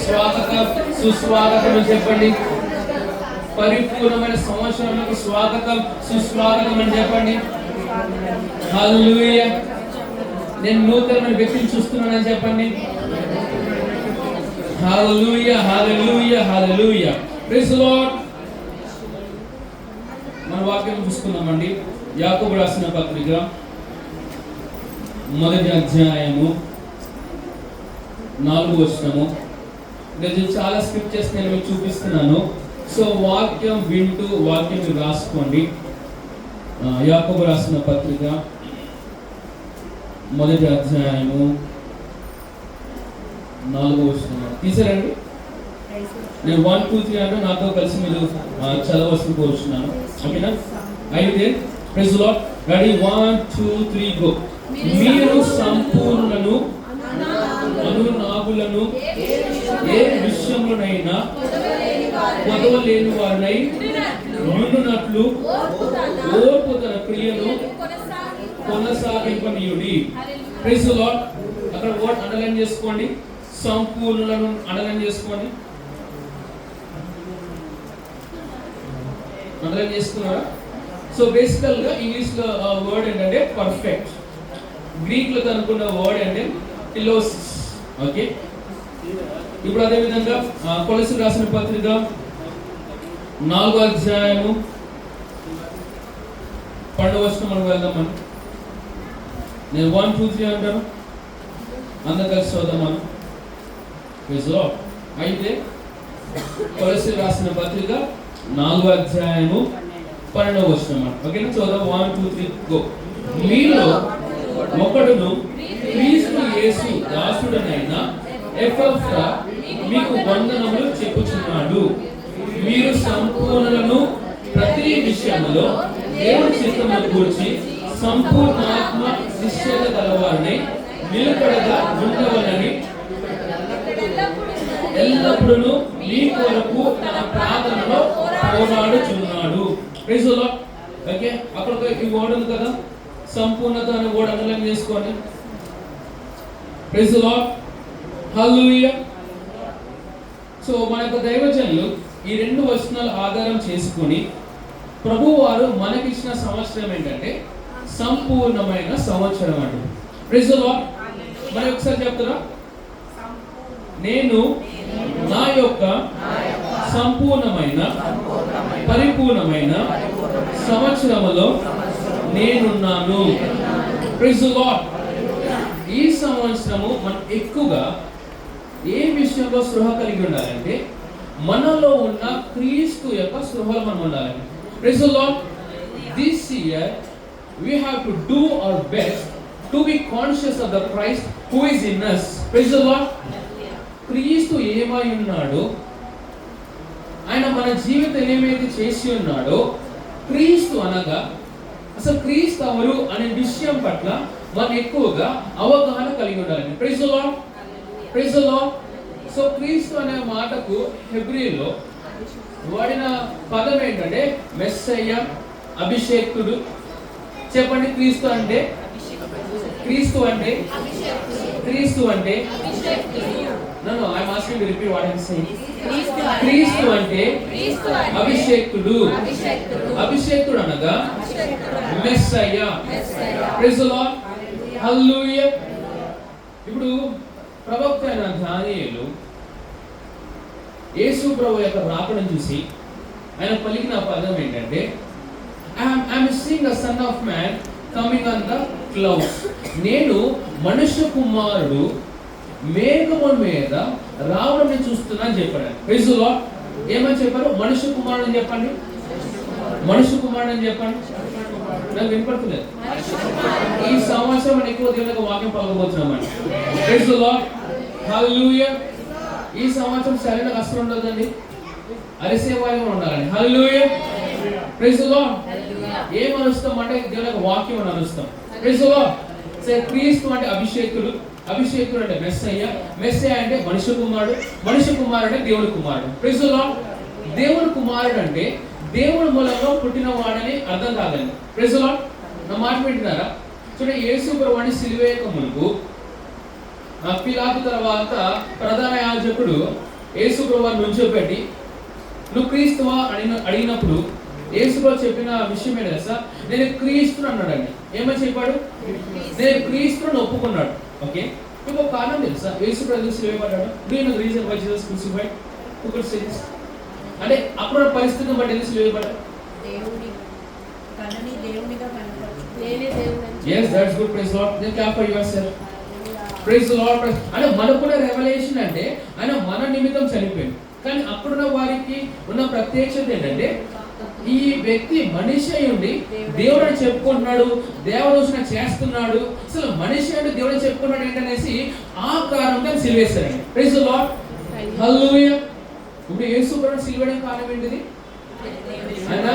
స్వాగతం, సుస్వాగతం అని చెప్పండి. పరిపూర్ణమైన సంవత్సరంలోకి స్వాగతం, సుస్వాగతం అని చెప్పండి. హల్లెలూయా. నేను నూతనమైన వ్యక్తిని చూస్తున్నానని చెప్పండి. Hallelujah, hallelujah, hallelujah. Praise the lord. మన వాక్యం చూసుకుందామండి. యాకోబు రాసిన పత్రిక 1వ అధ్యాయము 4వ వచనము. నేను చాలా స్క్రిప్చర్స్ నేను మీకు చూపిస్తున్నాను. సో వాక్యం వింటూ వాక్యం రాసుకోండి. యాకోబు రాసిన పత్రిక 1వ అధ్యాయము 4వ వచనం తీసారండి. నేను 1, 2, 3 అంటే నాతో కలిసి మీరు చదవలసి కోరుచున్నాను. ఓకేనా? అయితే praise the lord. Ready? 1, 2, 3 go. మీరు సంపూర్ణులను అనునాగులను ఏ విషయంలోనైనా కొదవలేని వారినై ఉండునట్లు ఓర్పు తన క్రియను కొనసాగింపనీయుడి. Praise the lord. అక్కడ వర్డ్ అండర్లైన్ చేసుకోండి. సంపూర్ణులను అండర్లైన్ చేసుకోండి. అండర్లైన్ చేసుకున్నారా? సో బేసికల్ గా ఇంగ్లీష్ లో వర్డ్ ఏంటంటే పర్ఫెక్ట్. గ్రీక్ లో అనుకున్న వర్డ్ అంటే టిలోసిస్. ఓకే. ఇప్పుడు అదే విధంగా కొలస్సీయులకు రాసిన పత్రిక 4వ అధ్యాయము 12వ వచనం మనం వెళ్దామని. నేను 1, 2, 3 అంటాను. అందరు కలిసి చదువుదామని. అయితే కొలస్సీయులకు రాసిన పత్రిక 4వ అధ్యాయము 12వ వచనం. ఓకేనా? చదువుదాం. 1, 2, 3 గో. మీలో ఒకడును క్రీస్తు యేసు దాసుడనైన ఎపఫ్రా మీకు వందనములు చెప్పుచున్నాడు. మీరు సంపూర్ణులను ప్రతి విషయంలో దేవుని చిత్తమును గూర్చి సంపూర్ణ ఆత్మ నిశ్చయత గలవారిని నిలకడగా ఉండవలని ఎల్లప్పుడూ మీ కొరకు తన ప్రార్థనలో పోరాడుచున్నాడు. Praise the lord. ఓకే. అక్కడ ఈ వర్డ్ ఉంది కదా, సంపూర్ణత అనే వర్డ్ అండర్లైన్ చేసుకోండి. Praise the lord. Hallelujah. So మన యొక్క దైవజనులు ఈ 2 వచనాలు ఆధారం చేసుకొని ప్రభువారు మనకిచ్చిన సంవత్సరం ఏంటంటే సంపూర్ణమైన సంవత్సరం అండి. Praise the lord. మరి ఒకసారి చెప్తారా? నేను నా యొక్క సంపూర్ణమైన పరిపూర్ణమైన సంవత్సరములో నేనున్నాను. Praise the lord. ఈ సంవత్సరము మనం ఎక్కువగా ఏ విషయంలో స్పృహ కలిగి ఉండాలంటే మనలో ఉన్న క్రీస్తు యొక్క స్పృహలో మనం ఉండాలండి. Praise the lord. This year we have to do our best to be conscious of the Christ who is in us. Praise the Lord. క్రీస్తు ఏమై ఉన్నాడో, ఆయన మన జీవితం ఏమైతే చేసి ఉన్నాడో, క్రీస్తు అనగా అసలు క్రీస్తు ఎవరు అనే విషయం పట్ల మనం ఎక్కువగా అవగాహన కలిగి ఉండాలి. Praise the lord. Praise the lord. So క్రీస్తు అనే మాటకు హెబ్రీలో వాడిన పదం ఏంటంటే మెస్సయ్య, అభిషేక్తుడు. చెప్పండి. క్రీస్తు అంటే క్రీస్తు అంటే క్రీస్తు అంటే No, I'm asking you to repeat what I'm saying. క్రీస్తు అంటే అభిషేక్తుడు. అభిషేక్తుడు అనగా Messiah. Praise the lord. Hallelujah. ఇప్పుడు ప్రవక్త అయిన దానియేలు యేసు ప్రభు యొక్క రాకడను చూసి ఆయన పలికిన పదం ఏంటంటే I'm seeing the son of man coming on the clouds. నేను మనుష్య కుమారుడు మేఘము మీద రావడం చూస్తున్నా అని చెప్పాడు. Praise the lord. ఏమని చెప్పారు? మనుష్య కుమారుడు అని చెప్పండి. మనుష్య కుమారుడు అని చెప్పండి. నాకు వినపడలేదు. ఈ సంవత్సరం మనం ఎక్కువ దేవునికి వాక్యం పలకబోతున్నామండి. Praise the lord. హల్లెలూయా. ఈ సంవత్సరం సరైన కష్టం ఉండదండి, అరిసేవారిగా ఉండాలండి. హల్లెలూయా. Praise the lord. ఏం అనుస్తాం అంటే దేవునికి వాక్యం అని అనుస్తాం. Praise the lord. క్రీస్తు అంటే అభిషేకుడు, అభిషేకుడు అంటే మెస్సయ్య, మెస్సయ్య అంటే మనుష్య కుమారుడు, మనుష్య కుమారుడు అంటే దేవుని కుమారుడు. Praise the lord. దేవుని కుమారుడు అంటే దేవుని మూలంలో పుట్టిన వాడని అర్థం కాదండి. Praise the lord. నా మాట వింటున్నారా? చూడండి, యేసు ప్రభువుని సిలువేయక మునుపు పిలాతు తర్వాత ప్రధాన యాజకుడు యేసు ప్రభువుని నుంచోబెట్టి నువ్వు క్రీస్తువా అడిగినప్పుడు యేసు ప్రభు చెప్పిన విషయం ఏంటి తెలుసా? నేను క్రీస్తుని అన్నాడండి. ఏమని చెప్పాడు? నేను క్రీస్తుని ఒప్పుకున్నాడు. ఓకే, మీకు ఒక కారణం తెలుసా యేసు ప్రభు సిలువేయబడ్డాడు? Do you know the reason why Jesus crucified? Who could say this? అంటే అప్పుడు పరిస్థితిని బట్టి ఎందుకు సిలువేయబడ్డాడు? Yes, that's good. Praise the Lord. Then clap for yourself. Praise the Lord. అంటే మనకున్న రెవల్యూషన్ అంటే ఆయన మన నిమిత్తం చనిపోయింది. కానీ అప్పుడున్న వారికి ఉన్న ప్రత్యక్షత ఏంటంటే ఈ వ్యక్తి మనిషి అయి ఉండి దేవుడు అని చెప్పుకుంటున్నాడు, దేవదూషణ చేస్తున్నాడు. అసలు మనిషి అంటే దేవుడు చెప్పుకున్నాడు ఏంటనేసి ఆ కారణంగా సిలువేశారండి. Praise the lord. హల్లెలూయా. ఇప్పుడు యేసు ప్రభువు సిలువేయడం కారణం ఏంటిది? ఆయన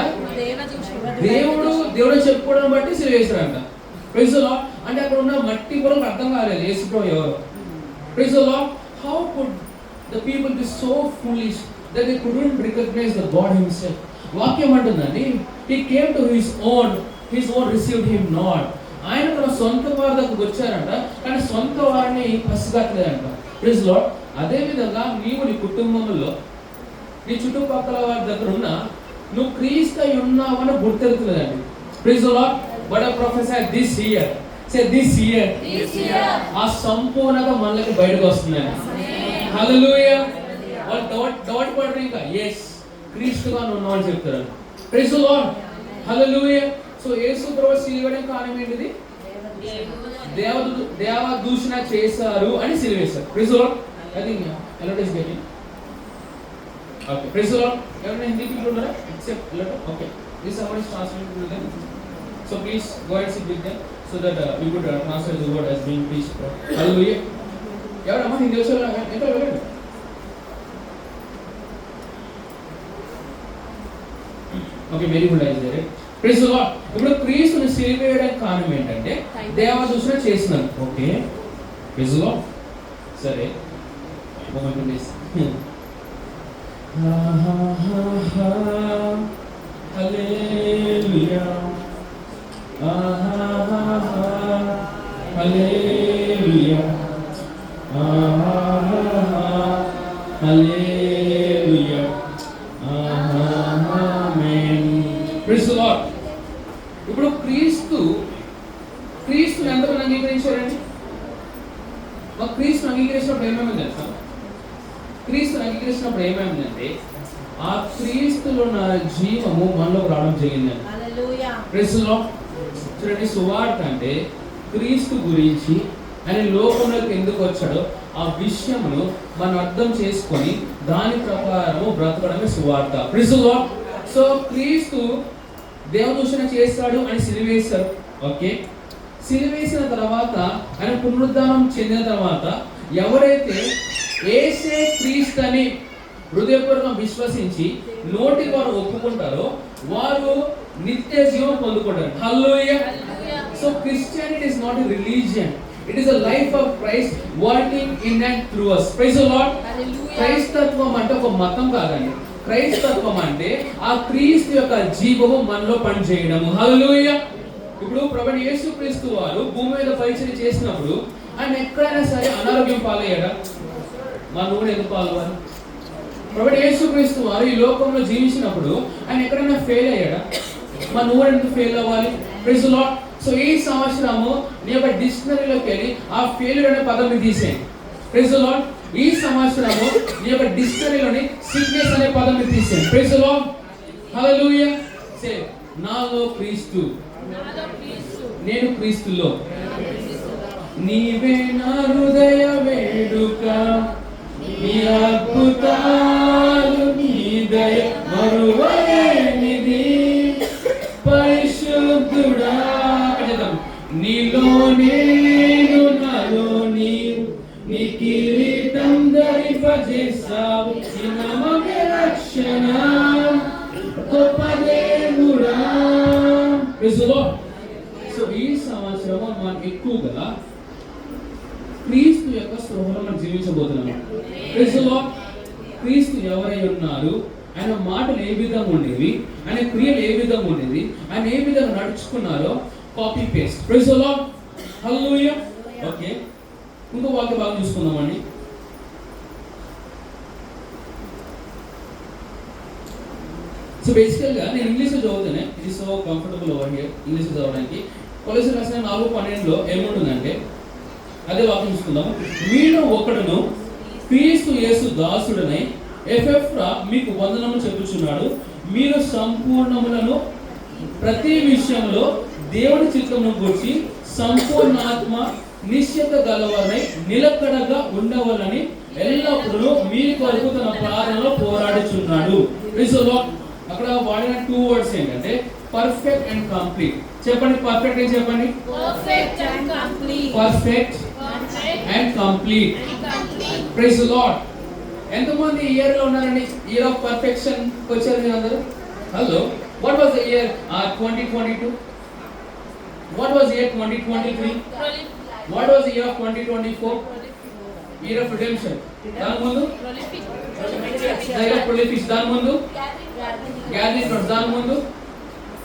దేవుడు చెప్పుకోవడం బట్టి సిలువేశారంట. Praise the lord. అంటే అక్కడ ఉన్న మట్టి కూడా అర్థం కాలేదు యేసు ప్రభు ఎవరు. Praise the lord. How could the people be so foolish that they couldn't recognize the God himself? వాక్యం అంటుందండి, he came to his own received him not. ఆయన తన సొంత వారి దగ్గరకు వచ్చారంట, కానీ సొంత వారిని పసిగట్టలేదంట. Praise the lord. అదే విధంగా నీవు నీ కుటుంబంలో నీ చుట్టుపక్కల వారి దగ్గర ఉన్న నువ్వు క్రీస్తు అయి ఉన్నావని గుర్తెలుతులేదండి. Praise the lord. But I prophesy this year, say this year ఆ సంపూర్ణత మనకి బయటకు వస్తుందండి. హల్లెలూయా. వాళ్ళు డౌట్ పడరు ఇంకా, yes క్రీస్తుగా ఉన్నావు అని చెప్తారు. Praise the lord. Hallelujah. So యేసు ప్రభువు సిలువేయడం కారణం ఏంటిది? దేవదూషణ చేశారు అని సిలువేశారు. Praise the lord. I think Elat is getting okay. Praise the lord. ఎవరైనా హిందీ పీపుల్ ఉన్నారా? Except Elat. Okay, this somebody is translating to them, so please go and sit with them so that we could translate the word as being preached. Hallelujah. ఎవరమ్మా హిందీ వచ్చి ఎంత వెళ్ళండి. Okay, very good is there. Praise the lord. ఇప్పుడు క్రీస్తుని సిలువేయడానికి కారణం ఏంటంటే దేవదూషణ చేసినారు. Okay, praise the lord. సరే, హల్లెలూయా హల్లెలూయా హల్లెలూయా ఆమేన్. Praise the lord. ఇప్పుడు క్రీస్తుని ఎంతమంది అంగీకరించారండి? క్రీస్తుని అంగీకరించినప్పుడు ఏమేమి తెలుసా? క్రీస్తుని అంగీకరించినప్పుడు ఏమేమిందంటే ఆ క్రీస్తులో నా జీవము మనలోకి రావడం జరిగిందండి. Praise the lord. చూడండి, సువార్త అంటే క్రీస్తు గురించి ఆయన లోకంలోకి ఎందుకు వచ్చాడో ఆ విషయమును మనం అర్థం చేసుకొని దాని ప్రకారము బ్రతకడమే సువార్త. Praise the lord. సో క్రీస్తు దేవదూషణ చేస్తాడు అని సిలువేశారు. ఓకే, సిలువేసిన తర్వాత ఆయన పునరుద్ధానం చెందిన తర్వాత ఎవరైతే యేసే క్రీస్తు అని హృదయపూర్వకంగా విశ్వసించి నోటి వారు ఒప్పుకుంటారో వారు నిత్య జీవం పొందుకుంటారు. హల్లెలూయా. So christianity is not a religion, it is a life of Christ working in and through us. Praise the Lord. క్రైస్తత్వం అంటే ఒక మతం కాదండి. క్రైస్తత్వం అంటే ఆ క్రీస్తు యొక్క జీవము మనలో పనిచేయడము. హల్లెలూయా. ఇప్పుడు ప్రభువైన యేసుక్రీస్తు వారు భూమి మీద పరిచర్య చేసినప్పుడు ఆయన ఎక్కడైనా సరే అనారోగ్యం పాలయ్యాడా? మా నూనె ఎందుకు పాలవాలి? ప్రభువైన యేసుక్రీస్తు వారు ఈ లోకంలో జీవించినప్పుడు ఆయన ఎక్కడైనా ఫెయిల్ అయ్యాడా? మా నూనె ఎందుకు ఫెయిల్ అవ్వాలి? Praise the lord. సో ఈ సంవత్సరము నీ యొక్క డిక్షనరీలోకి వెళ్ళి ఆ ఫెయిల్యూర్ అనే పదం తీసేయండి. Praise the lord. ఈ సంవత్సరము నీ యొక్క డిక్షనరీలోని సిక్నెస్ అనే పదం తీసేయండి. Praise the lord. హల్లెలూయా. సే నాలో క్రీస్తు, నేను క్రీస్తులో, నీవే నా హృదయ వేడుక, నీ అద్భుతాలు నీ దయ మరువలేనిది, పరిశుద్ధుడా నీలో నేను నాలో నీవు, నీ కిరీటం ధరింపజేసావు, నీ నామమే రక్షణ, గొప్ప దేవుడా. సో ఈ సంవత్సరం మనం ఎక్కువగా క్రీస్తు యొక్క స్పృహలో మనం జీవించబోతున్నాము. క్రీస్తు ఎవరై ఉన్నారు, ఆయన మాటలు ఏ విధంగా ఉండేవి, ఆయన క్రియలు ఏ విధంగా ఉండేది, ఆయన ఏ విధంగా నడుచుకున్నారో copy paste. Praise the lord. హల్లెలూయా. ఓకే, ఇంకో వాక్య భాగం చూసుకుందామండి. సో బేసికల్గా నేను ఇంగ్లీష్లో చదువుతానే, ఇది సో కంఫర్టబుల్ ఓవర్ హియర్ ఇంగ్లీష్లో చదవడానికి. కొలొస్సీయులకు రాసిన 4:12 ఏముంటుందంటే, అదే వాక్యం చూసుకుందాం. మీలో ఒకడును క్రీస్తు యేసు దాసుడనై ఎపెఫ్రా మీకు వందనము చెప్పుచున్నాడు. మీరు సంపూర్ణములను ప్రతి విషయంలో దేవుని చిత్తమును గూర్చి సంపూర్ణాత్మ నిశ్చయత గలవారై నిలకడగా ఉండవాలని ఎల్లప్పుడూ మీ కొరకు తన ప్రార్థనలో పోరాడుచున్నాడు. అక్కడ వాడిన 2 వర్డ్స్ ఏంటంటే పర్ఫెక్ట్ అండ్ కంప్లీట్. చెప్పండి, పర్ఫెక్ట్ అని చెప్పండి. Perfect and complete. Praise the lord. ఎంతమంది ఈ ఇయర్ లో ఉన్నారండి? ఇయర్ ఆఫ్ పర్ఫెక్షన్ వచ్చారు మీరు అందరూ? Hello, what was the year 2022? What was year 2023? What was year of 2024? Year of redemption. దాని ముందు ఇయర్ ఆఫ్ ప్రొలిఫిష్. దాని ముందు గ్యాదరింగ్. దాని ముందు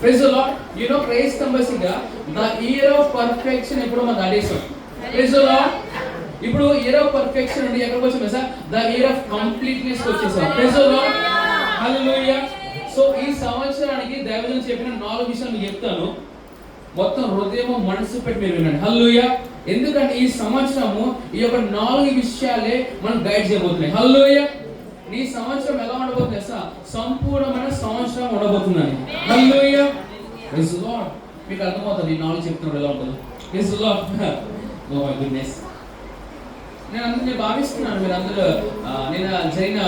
praise the lord. You know praise కంబసిగా ద ఇయర్ ఆఫ్ పర్ఫెక్షన్ ఎప్పుడు మనం దాటేసాం. Praise the lord. ఇప్పుడు ఇయర్ ఆఫ్ పర్ఫెక్షన్ అంటే ఎక్కడికి వచ్చాం sir? The year of completeness కి వచ్చేసాం. Praise the lord. Hallelujah. So ఈ సంవత్సరానికి దైవజనుడు చెప్పిన 4 విషయాలు మీకు చెప్తాను. మొత్తం హృదయము మనసు పెట్టి మీరు వినండి. హల్లెలూయా. ఎందుకంటే ఈ సంవత్సరము ఈ యొక్క 4 విషయాలే మనం గైడ్ చేయబోతున్నాయి. హల్లెలూయా. నీ సంవత్సరం ఎలా ఉండబోతుంది సార్? సంపూర్ణమైన సంవత్సరం ఉండబోతుందని. హల్లెలూయా. Praise the lord. మీకు అర్థమవుతుంది ఈ 4 చెప్తున్నప్పుడు ఎలా ఉంటుంది. Praise the lord. Oh my goodness. నేను భావిస్తున్నాను మీరు అందరూ నేను జరిగిన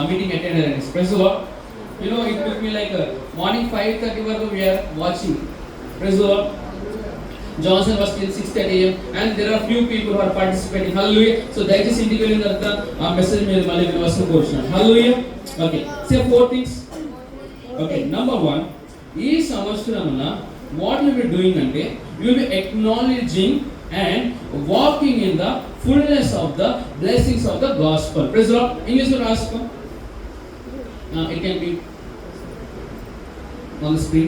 మీటింగ్ అటెండ్ అయ్యారండి. Praise the lord. You know, it took me like morning 5:30 వరకు we are watching. Praise the Lord. Johnson was till 6:30 AM and there are few people who are participating. Hallelujah. So దయచేసి ఇంటికి వెళ్ళిన తర్వాత ఆ message మీరు మళ్ళీ వినవలసిన కోరుతున్నాను. Hallelujah. Okay. Say 4 things. Okay. Number 1, ఈ సంవత్సరమున what you will be doing అంటే you will be acknowledging and walking in the fullness of the blessings of the gospel. Praise the Lord. English లో రాసుకో. It can be on the screen.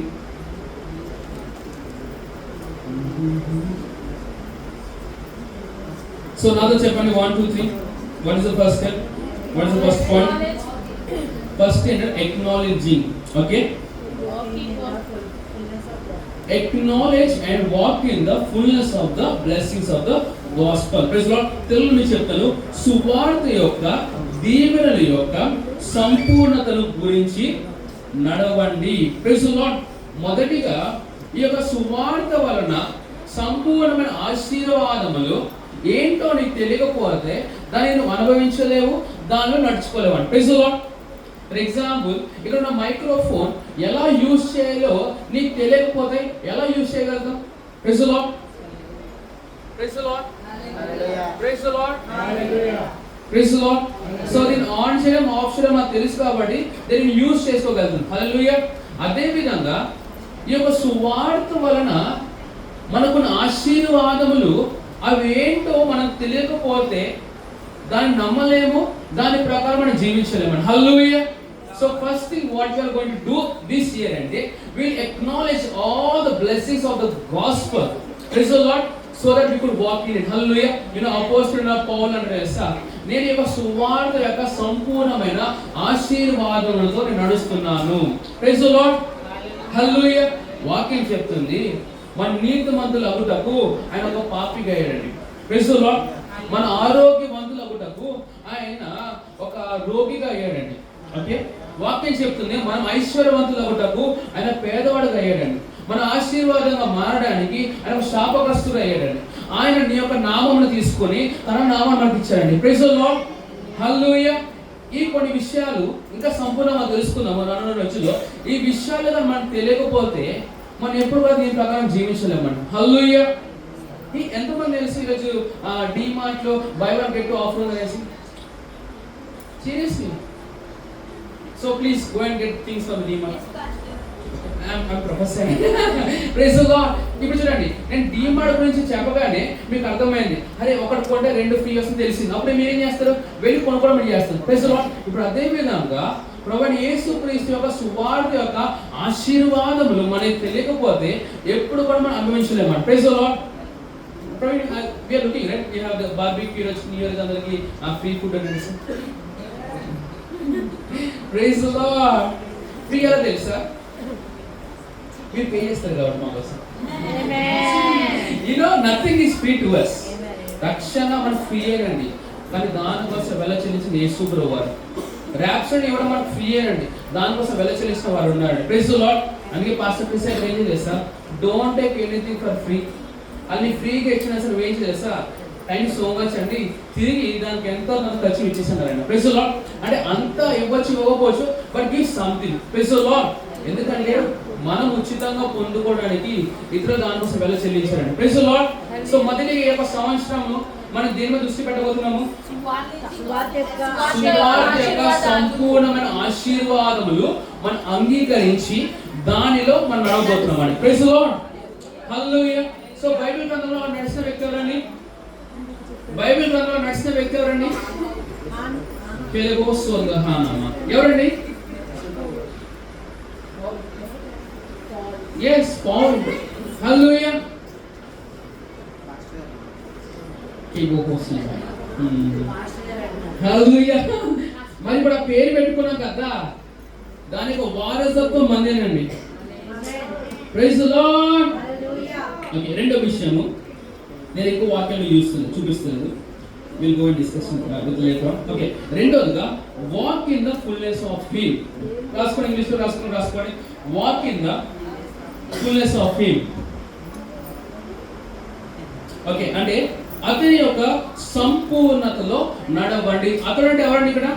So now the చెప్పండి 1, 2, 3. What is the first step? What is the first point? First thing, acknowledging. Okay? Acknowledge and walk in the fullness of the blessings of the gospel. Praise the Lord. Telugu నుంచి చెప్తాను. సువార్త యొక్క దీవెనల యొక్క సంపూర్ణతను గురించి నడవండి. Praise the lord. మొదటిగా ఈ యొక్క సువార్త వలన సంపూర్ణమైన ఆశీర్వాదములు ఏంటో నీకు తెలియకపోతే దాన్ని నువ్వు అనుభవించలేవు, దానిలో నడుచుకోలేవు అని. Praise the lord. For example ఇక్కడ ఉన్న మైక్రోఫోన్ ఎలా యూజ్ చేయాలో నీకు తెలియకపోతే ఎలా యూజ్ చేయగలుగుతాం? Praise the lord. Praise the lord. Praise the lord. Praise the lord. So దీన్ని ఆన్ చేయడం ఆఫ్ చేయడం నాకు తెలుసు కాబట్టి దీన్ని యూజ్ చేసుకోగలుగుతాం. హల్లెలూయా. అదే విధంగా ఈ యొక్క సువార్త వలన మనకున్న ఆశీర్వాదములు అవి ఏంటో మనకు తెలియకపోతే దాన్ని నమ్మలేము, దాని ప్రకారం మనం జీవించలేము. హల్లెలూయా. So first thing what you are going to do this year అంటే will acknowledge all the blessings of the gospel. Praise the lord. So that we could walk in it. Hallelujah. You know, Apostle Paul and Resa, నేను యొక్క సువార్త యొక్క సంపూర్ణమైన ఆశీర్వాదములతో నేను నడుస్తున్నాను. Praise the lord. హల్లెలూయా. వాక్యం చెప్తుంది మన నీతిమంతులు అగుటకు ఆయన ఒక పాపిగా అయ్యాడండి. Praise the lord. మన ఆరోగ్యవంతులు అగుటకు ఆయన ఒక రోగిగా అయ్యాడండి. ఓకే. వాక్యం చెప్తుంది మనం ఐశ్వర్యవంతులు అగుటకు ఆయన పేదవాడుగా అయ్యాడండి. మన ఆశీర్వాదంగా మారడానికి ఆయన శాపగ్రస్తుడు అయ్యాడండి. ఆయన నీ యొక్క నామమును తీసుకొని తన నామాన్ని మనకి ఇచ్చాడండి. Praise the lord. హల్లెలూయా. ఈ కొన్ని విషయాలు ఇంకా సంపూర్ణంగా తెలుసుకుందాము రానున్న రోజుల్లో. ఈ విషయాలు మనకు తెలియకపోతే మనం ఎప్పుడు కూడా దీని ప్రకారం జీవించలేమండి. హల్లెలూయా. ఎంతమంది తెలిసి ఈరోజు డిమార్ట్ లో బై వన్ గెట్ ఆఫర్ అనేసి? Seriously. So please go and get things from DMart. Praise the lord. ఇప్పుడు చూడండి, నేను డిమార్ట్ గురించి చెప్పగానే మీకు అర్థమైంది, అరే ఒకటి కొంటే 2 ఫ్రీ వస్తుంది తెలిసింది. అప్పుడు మీరు ఏం చేస్తారు? వెళ్ళి కొనుక్కోవడం చేస్తారు. Praise the lord. ఇప్పుడు అదే విధంగా ప్రభువైన యేసుక్రీస్తు యొక్క సువార్త యొక్క ఆశీర్వాదములు మనకి తెలియకపోతే ఎప్పుడు కూడా మనం అనుభవించలేము. Praise the lord. We are looking, right? We have the barbecue, New Year అందరికి free food and praise the Lord. Free ఎలా తెలుసా? మీరు పే చేస్తారు కాబట్టి మా కోసం. Nothing is free to us. రక్షణ మనకు ఫ్రీ అండి, కానీ దానికోసం వెల చెల్లించిన యేసు ప్రభువు వారు. ర్యాప్చర్ ఇవ్వడం మనకు ఫ్రీ అండి, దానికోసం వెల చెల్లించిన వారు ఉన్నాడు. Praise the lord. అందుకే పాస్టర్ ప్రిసైడ్ ఏం చేస్తా, don't take anything for free. అన్ని ఫ్రీగా ఇచ్చినా సరే ఏం చేస్తా, థ్యాంక్ యూ సో మచ్ అండి, తిరిగి దానికి ఎంతో మనకు ఖర్చు ఇచ్చేసాను ఆయన. Praise the lord. అంటే అంతా ఇవ్వచ్చు ఇవ్వకపోవచ్చు, but give something. Praise the lord. ఎందుకంటే మనం ఉచితంగా పొందుకోవడానికి ఇతరులు దానికోసం వెల చెల్లించారండి. Praise the lord. సో మొదటి ఈ యొక్క సంవత్సరము మనం దేని మీద దృష్టి పెట్టబోతున్నాము? సువార్త యొక్క సంపూర్ణమైన ఆశీర్వాదములు మనం అంగీకరించి దానిలో మనం నడవబోతున్నాం. Praise the lord. Hallelujah. So bible గ్రంథంలో నడిచిన వ్యక్తి ఎవరండి? బైబిల్ గ్రంథంలో నడిచిన వ్యక్తి ఎవరండి? ఎవరండి? yes, Paul. Hallelujah. Hallelujah. మరి ఇప్పుడు ఆ పేరు పెట్టుకున్నాం కదా, దానికి వారసత్వం మందేనండి. Praise the lord. ఓకే, రెండో విషయము నేను ఎక్కువ వాక్యాలు చూపిస్తున్నాను. Will go and discuss with later. Okay, రెండోదిగా walk in the fullness of him. రాసుకోండి, ఇంగ్లీష్లో రాసుకోండి. Walk in the fullness of him. Okay, అంటే అతని యొక్క సంపూర్ణతలో నడవండి. అతడు అంటే ఎవరండి ఇక్కడ?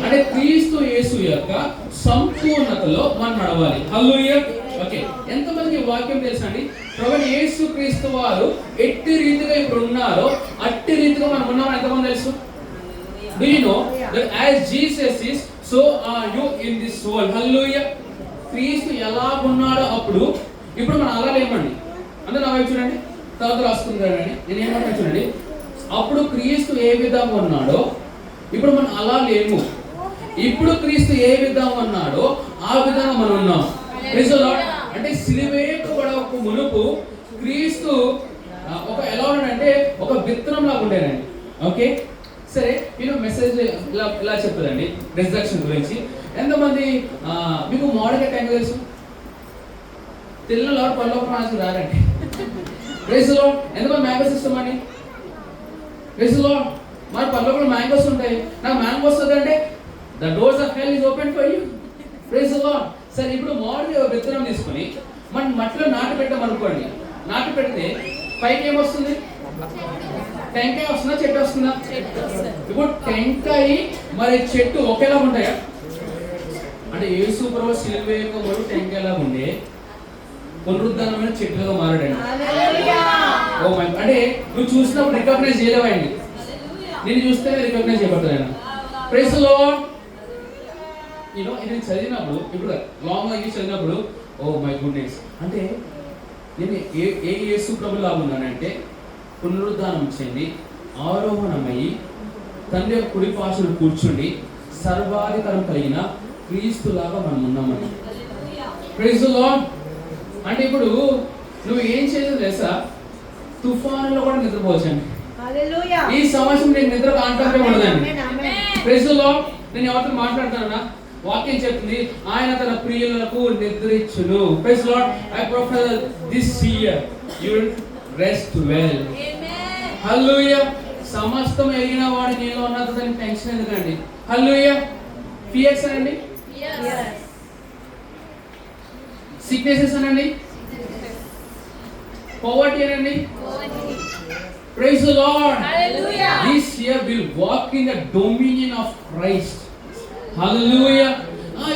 అంటే క్రీస్తు యేసు యొక్క సంపూర్ణతలో మనం నడవాలి. హల్లెలూయా. ఓకే, ఎంతమందికి వాక్యం తెలుసా అండి? ప్రభువైన యేసు క్రీస్తు వారు ఎట్టి రీతిగా ఇప్పుడు ఉన్నారో అట్టి రీతిగా మనం ఉన్నామని ఎంతమంది తెలుసు? Do you know that as Jesus is, so are you in this world? Hallelujah. క్రీస్తు ఎలా ఉన్నాడో అప్పుడు ఇప్పుడు మనం అలా లేమండి. అందరూ నా వైపు చూడండి, తర్వాత రాసుకుంటారండి. నేను ఏమంటా చూడండి, అప్పుడు క్రీస్తు ఏ విధంగా ఉన్నాడో ఇప్పుడు మనం అలా లేము. ఇప్పుడు క్రీస్తు ఏ విధంగా ఉన్నాడో ఆ విధంగా మనం ఉన్నాం. అంటే సిలువేయబడక మునుపు క్రీస్తు ఒక ఎలా ఉన్నాడంటే ఒక విత్తనం లాగా ఉండేనండి. ఓకే, సరే, నేను మెసేజ్ ఇలా చెప్తానండి రిజరక్షన్ గురించి. ఎంతమంది మీకు మామిడికాయ టైం తెలుసు? తెల్ల పళ్ళొక రాసి రారండి. Praise the lord. ఎంతమంది మ్యాంగోస్ ఇస్తామని? Praise the lord. మరి పళ్ళొకలు మ్యాంగోస్ ఉంటాయి. నాకు మ్యాంగోస్ వస్తుంది అంటే the doors of hell is open for you. Praise the lord. సరే, ఇప్పుడు మామిడి విత్తనం తీసుకొని మనం మట్టిలో నాటి పెట్టామనుకోండి. నాటి పెడితే పైకి ఏమొస్తుంది? టెంకాయ వస్తుందా, చెట్టు వస్తుందా? ఇప్పుడు టెంకాయ మరి చెట్టు ఒకేలా ఉంటాయా? అంటే యేసు ప్రభువు సిలువ యొక్క మొదలు టెంకాయలా ఉండే పునరుద్ధానమైన చెట్టుగా మారాడండి. ఓ మై, అంటే నువ్వు చూసినప్పుడు రికగ్నైజ్ చేయలేవండి, నేను చూస్తే రికగ్నైజ్ చేయబడతాను. Praise the lord. ఇది చదివినప్పుడు, ఇప్పుడు లాంగ్ లాంగ్ చదివినప్పుడు, ఓ మై గుడ్నెస్, అంటే నేను ఏ యేసు ప్రభులా ఉన్నానంటే పునరుద్ధానం చెంది ఆరోహణమయ్యి తండ్రి యొక్క కుడి పార్శ్వన కూర్చుండి సర్వాధికారం కలిగిన క్రీస్తులాగా మనం ఉన్నామని. Praise the lord. అంటే ఇప్పుడు నువ్వు ఏం చేయలేదు తెలుసా? తుఫానులో కూడా నిద్రపోవచ్చండి. ఈ సంవత్సరం నేను నిద్ర కాంటాక్టే ఉండదండి. Praise the lord. నేను ఎవరితో మాట్లాడతానా? వాక్యం చెప్తుంది, ఆయన తన ప్రియులకు నిద్రించును. Praise the lord. I prophesy this year you will rest well. హల్లెలూయా. సమస్తం ఎరిగిన వాడు నీలో ఉన్నదని టెన్షన్ ఎందుకండి? హల్లెలూయా. ఫియర్స్ అనండి, సిక్నెసెస్ అనండి, poverty అనండి. Praise the Lord. Hallelujah. This year will walk in the dominion of Christ. Hallelujah.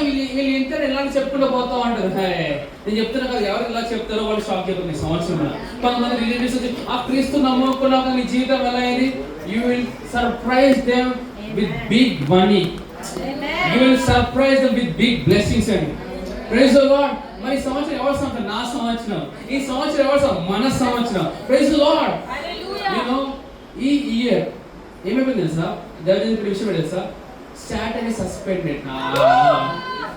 వీళ్ళు ఇంత ఎలా చెప్పుకుంటూ పోతా ఉంటారు. నేను చెప్తున్నా కదా, ఎవరు ఎలా చెప్తారో వాళ్ళు షాక్ అయిపోతుంది. సంవత్సరం కొంతమంది రిలేటివ్స్ వచ్చి ఆ క్రీస్తు నమ్ముకున్నాక నీ జీవితం ఎలా అయింది? You will surprise them with big money. You will surprise them with big blessings అండి. Praise the lord. మరి ఈ సంవత్సరం ఎవరి సంవత్సరం? నా సంవత్సరం. ఈ సంవత్సరం ఎవరి సంవత్సరం? మన సంవత్సరం. Praise the lord. నేను ఈ ఇయర్ ఏమైపోయింది తెలుసా? దేవుని విషయం తెలుసా? Saturday suspended.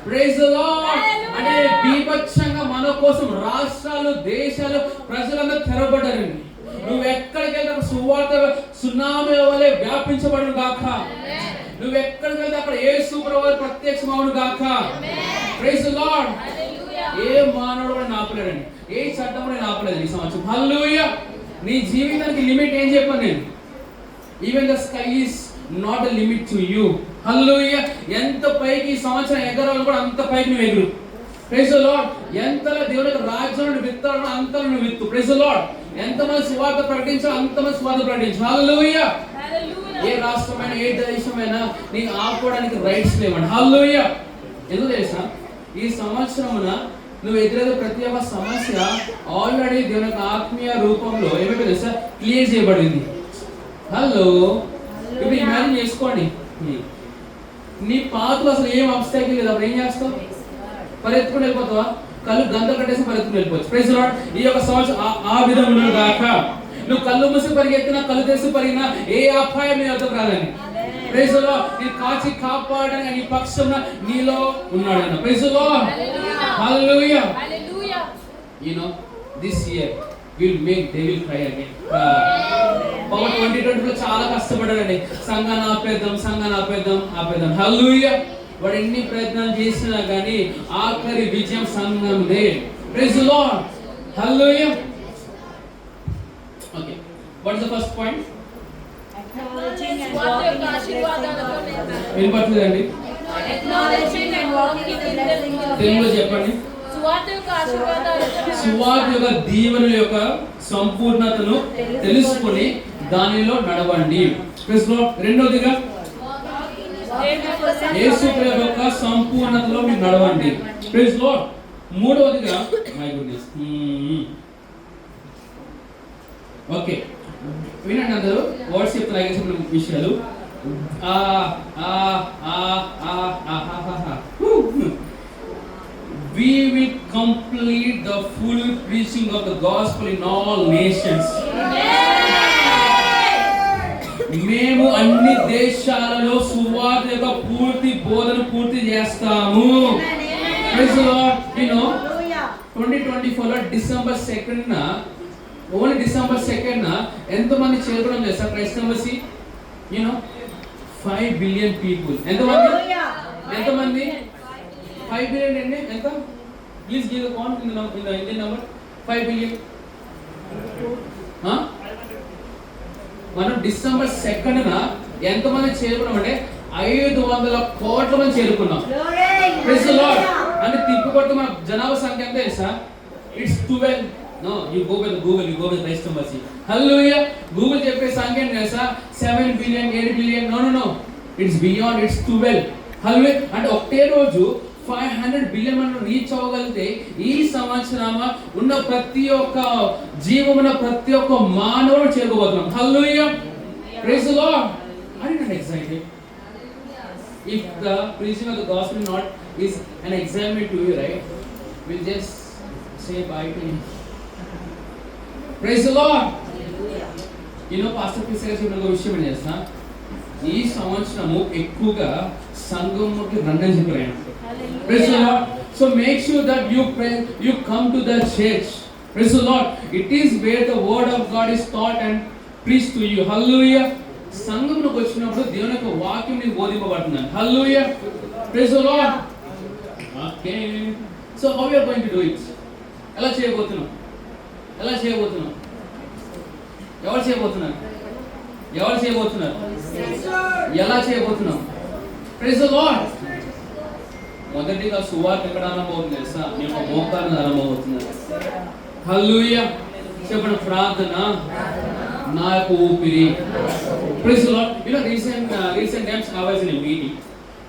Praise the Lord. అంటే బీభత్సంగా మన కోసం రాష్ట్రాలు, దేశాలు, ప్రజలందరూ తెరవబడ్డారండి. నువ్వు ఎక్కడికి వెళ్తే సువార్త సునామీ వలె వ్యాపించబడును గాక. నువ్వు ఎక్కడికి వెళ్తే అక్కడ యేసు ప్రభువు ప్రత్యక్షమవును గాక. Praise the lord. ఏ మానవుడు కూడా ఆపలేడండి, ఏ చట్టం కూడా ఆపలేదు ఈ సంవత్సరం. హల్లెలూయా. నీ జీవితానికి లిమిట్ ఏం చెప్పాను నేను? Even the sky is not a limit to you. హల్లెలూయా. ఎంత పైకి ఈ సంవత్సరం ఎగరాలు కూడా అంత పైకి నువ్వు ఎగురు. Praise the lord. ఎంతలో దేవుని యొక్క రాజ్యం నుండి విత్తాడో అంతలో నువ్వు విత్తు. Praise the lord. ఎంతమంది సువార్త ప్రకటించాలో అంతమంది సువార్త ప్రకటించు. హల్లెలూయా. ఏ రాష్ట్రమైనా ఏ దేశమైనా నీకు ఆపుకోవడానికి రైట్స్ లేవండి. హల్లెలూయా. ఎందుకు తెలుసా? ఈ సంవత్సరమున నువ్వు ఎదురయ్యే ప్రతి ఒక్క సమస్య ఆల్రెడీ దేవుని యొక్క ఆత్మీయ రూపంలో ఏమైతే తెలుసా క్లియర్ చేయబడింది. హలో, ఇప్పుడు ఇమాజిన్ చేసుకోండి, నీ పాతలో అసలు ఏం అబ్స్టాకిల్ లేదు, అప్పుడు ఏం చేస్తావు? పరిగెత్తుకుని వెళ్ళిపోతావా? కళ్ళు గంట కట్టేసి పరిగెత్తుకుని వెళ్ళిపోవచ్చు. Praise the lord. ఈ యొక్క సంవత్సరం ఆ విధంగా కాక నువ్వు కళ్ళు మూసి పరిగెత్తినా కళ్ళు తెసి పరిగినా ఏ అపాయం నీ వద్దకు రాదని. Praise the lord. నీ కాచి కాపాడడానికి నీ పక్షం నీలో ఉన్నాడన్న. Praise the lord. హల్లెలూయా. You know, this year will make devil cry again. Pawan 2020 లో చాలా కష్టపడాడండి. సంఘాన్ని ఆపేద్దాం. హల్లెలూయా. వాడు ఎన్ని ప్రయత్నాలు చేసినా కానీ ఆఖరి విజయం సంఘందే. Praise the lord. హల్లెలూయా. Okay, what is the first point? వినపడుతుందండి? తెలుగులో చెప్పండి. సువార్త యొక్క దీవెనల యొక్క సంపూర్ణతను తెలుసుకొని దానిలో నడవండి. రెండోదిగా యేసు ప్రభు యొక్క సంపూర్ణతలో మీరు నడవండి. Praise lord. మూడవదిగా మై గుడ్నెస్, ఓకే వినండి అందరూ, వర్డ్స్ చెప్తున్నా విషయాలు. We will complete the full preaching of the gospel in all nations. మేము అన్ని దేశాలలో సువార్త యొక్క పూర్తి బోధన పూర్తి చేస్తాము. Praise the Lord. You know, 2024 లో December 2nd only December 2nd ఎంతమంది చేరుకోవడం చేస్తారు Christ members? You know, 5 billion people. ఎంతమంది? 5 billion అండి. ఎంత? Please give the count in the Indian number. 5 billion. మనం డిసెంబర్ 2nd ఎంతమంది చేరుకున్నాం అంటే 500 కోట్ల మంది చేరుకున్నాం. Praise the lord. అంటే తిప్పికొట్టు మన జనాభా సంఖ్య ఎంత తెలుసా? It's 12. No, you go with Google, you go with Christ Embassy. Hallelujah. Google చెప్పే సంఖ్య ఎంత తెలుసా? 7 billion, 8 billion. No. It's beyond, it's 12. Hallelujah. అంటే ఒకటే రోజు 500 బిలియన్ మనం రీచ్ అవ్వగలిగితే ఈ సంవత్సరం ఉన్న ప్రతి ఒక్క జీవమున ప్రతి ఒక్క మానవుడు చేరుకోబోతున్నాం. హల్లెలూయా. Praise the lord. Are you not excited? If the preaching of the gospel is an example to you, right? We'll just say bye to him. Praise the Lord. You know, Pastor Chris చెప్పిన ఒక విషయం ఏంటి తెలుసా? ఈ సంవత్సరము ఎక్కువగా సంఘముకి రండి చెప్పారు. Praise the Lord. So make sure that you come to the church. Praise the Lord. It is where the word of God is taught and preached to you. Hallelujah. సంఘమునకు వచ్చినప్పుడు దేవుని యొక్క వాక్యం నీకు బోధింపబడుతుంది. Hallelujah. Praise the Lord. Okay. So how we are going to do it? ఎలా చేయబోతున్నాం? ఎవరు చేయబోతున్నారు? ఎలా చేయబోతున్నాం? Praise the lord. మొదటిగా సువార్త ఎక్కడ ఆరంభమవుతుంది తెలుసా? మీ యొక్క మోకాళ్ళ ఆరంభమవుతుంది. హల్లెలూయా. చెప్పండి, ప్రార్థన నా యొక్క ఊపిరి. Praise the lord. You know recent times I was in a meeting.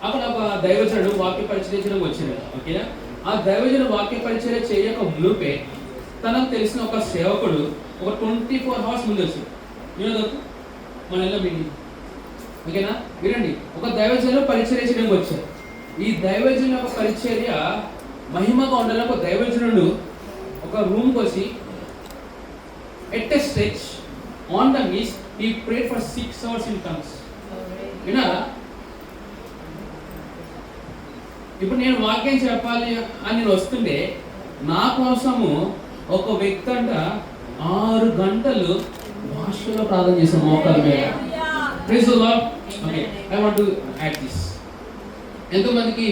అక్కడ ఒక దైవజనుడు వాక్య పరిచర్య చేయడానికి వచ్చాడు. ఓకేనా? ఆ దైవజనుడు వాక్య పరిచర్య చేయక మునుపే తనకు తెలిసిన ఒక సేవకుడు ఒక 24 hours ముందు వచ్చాడు. మన ఇళ్ళ మీటింగ్. ఓకేనా? వినండి, ఒక దైవజనుడు పరిచర్య చేయడానికి వచ్చారు. ఈ దైవజనుల యొక్క పరిచర్య మహిమగా ఉండాలని ఒక దైవజనుడు ఒక రూమ్కి వచ్చి at a stretch on the knees he prayed for 6 hours in tongues. విన్నారా? ఇప్పుడు నేను వాక్యం చెప్పాలి అని నేను వస్తుంటే నా కోసము ఒక వ్యక్తి అంట 6 గంటలు భాషలో ప్రార్థన చేసాం మోకాళ్ళ మీద. Praise the Lord. Okay, I want to add this. ఎంతోమందికి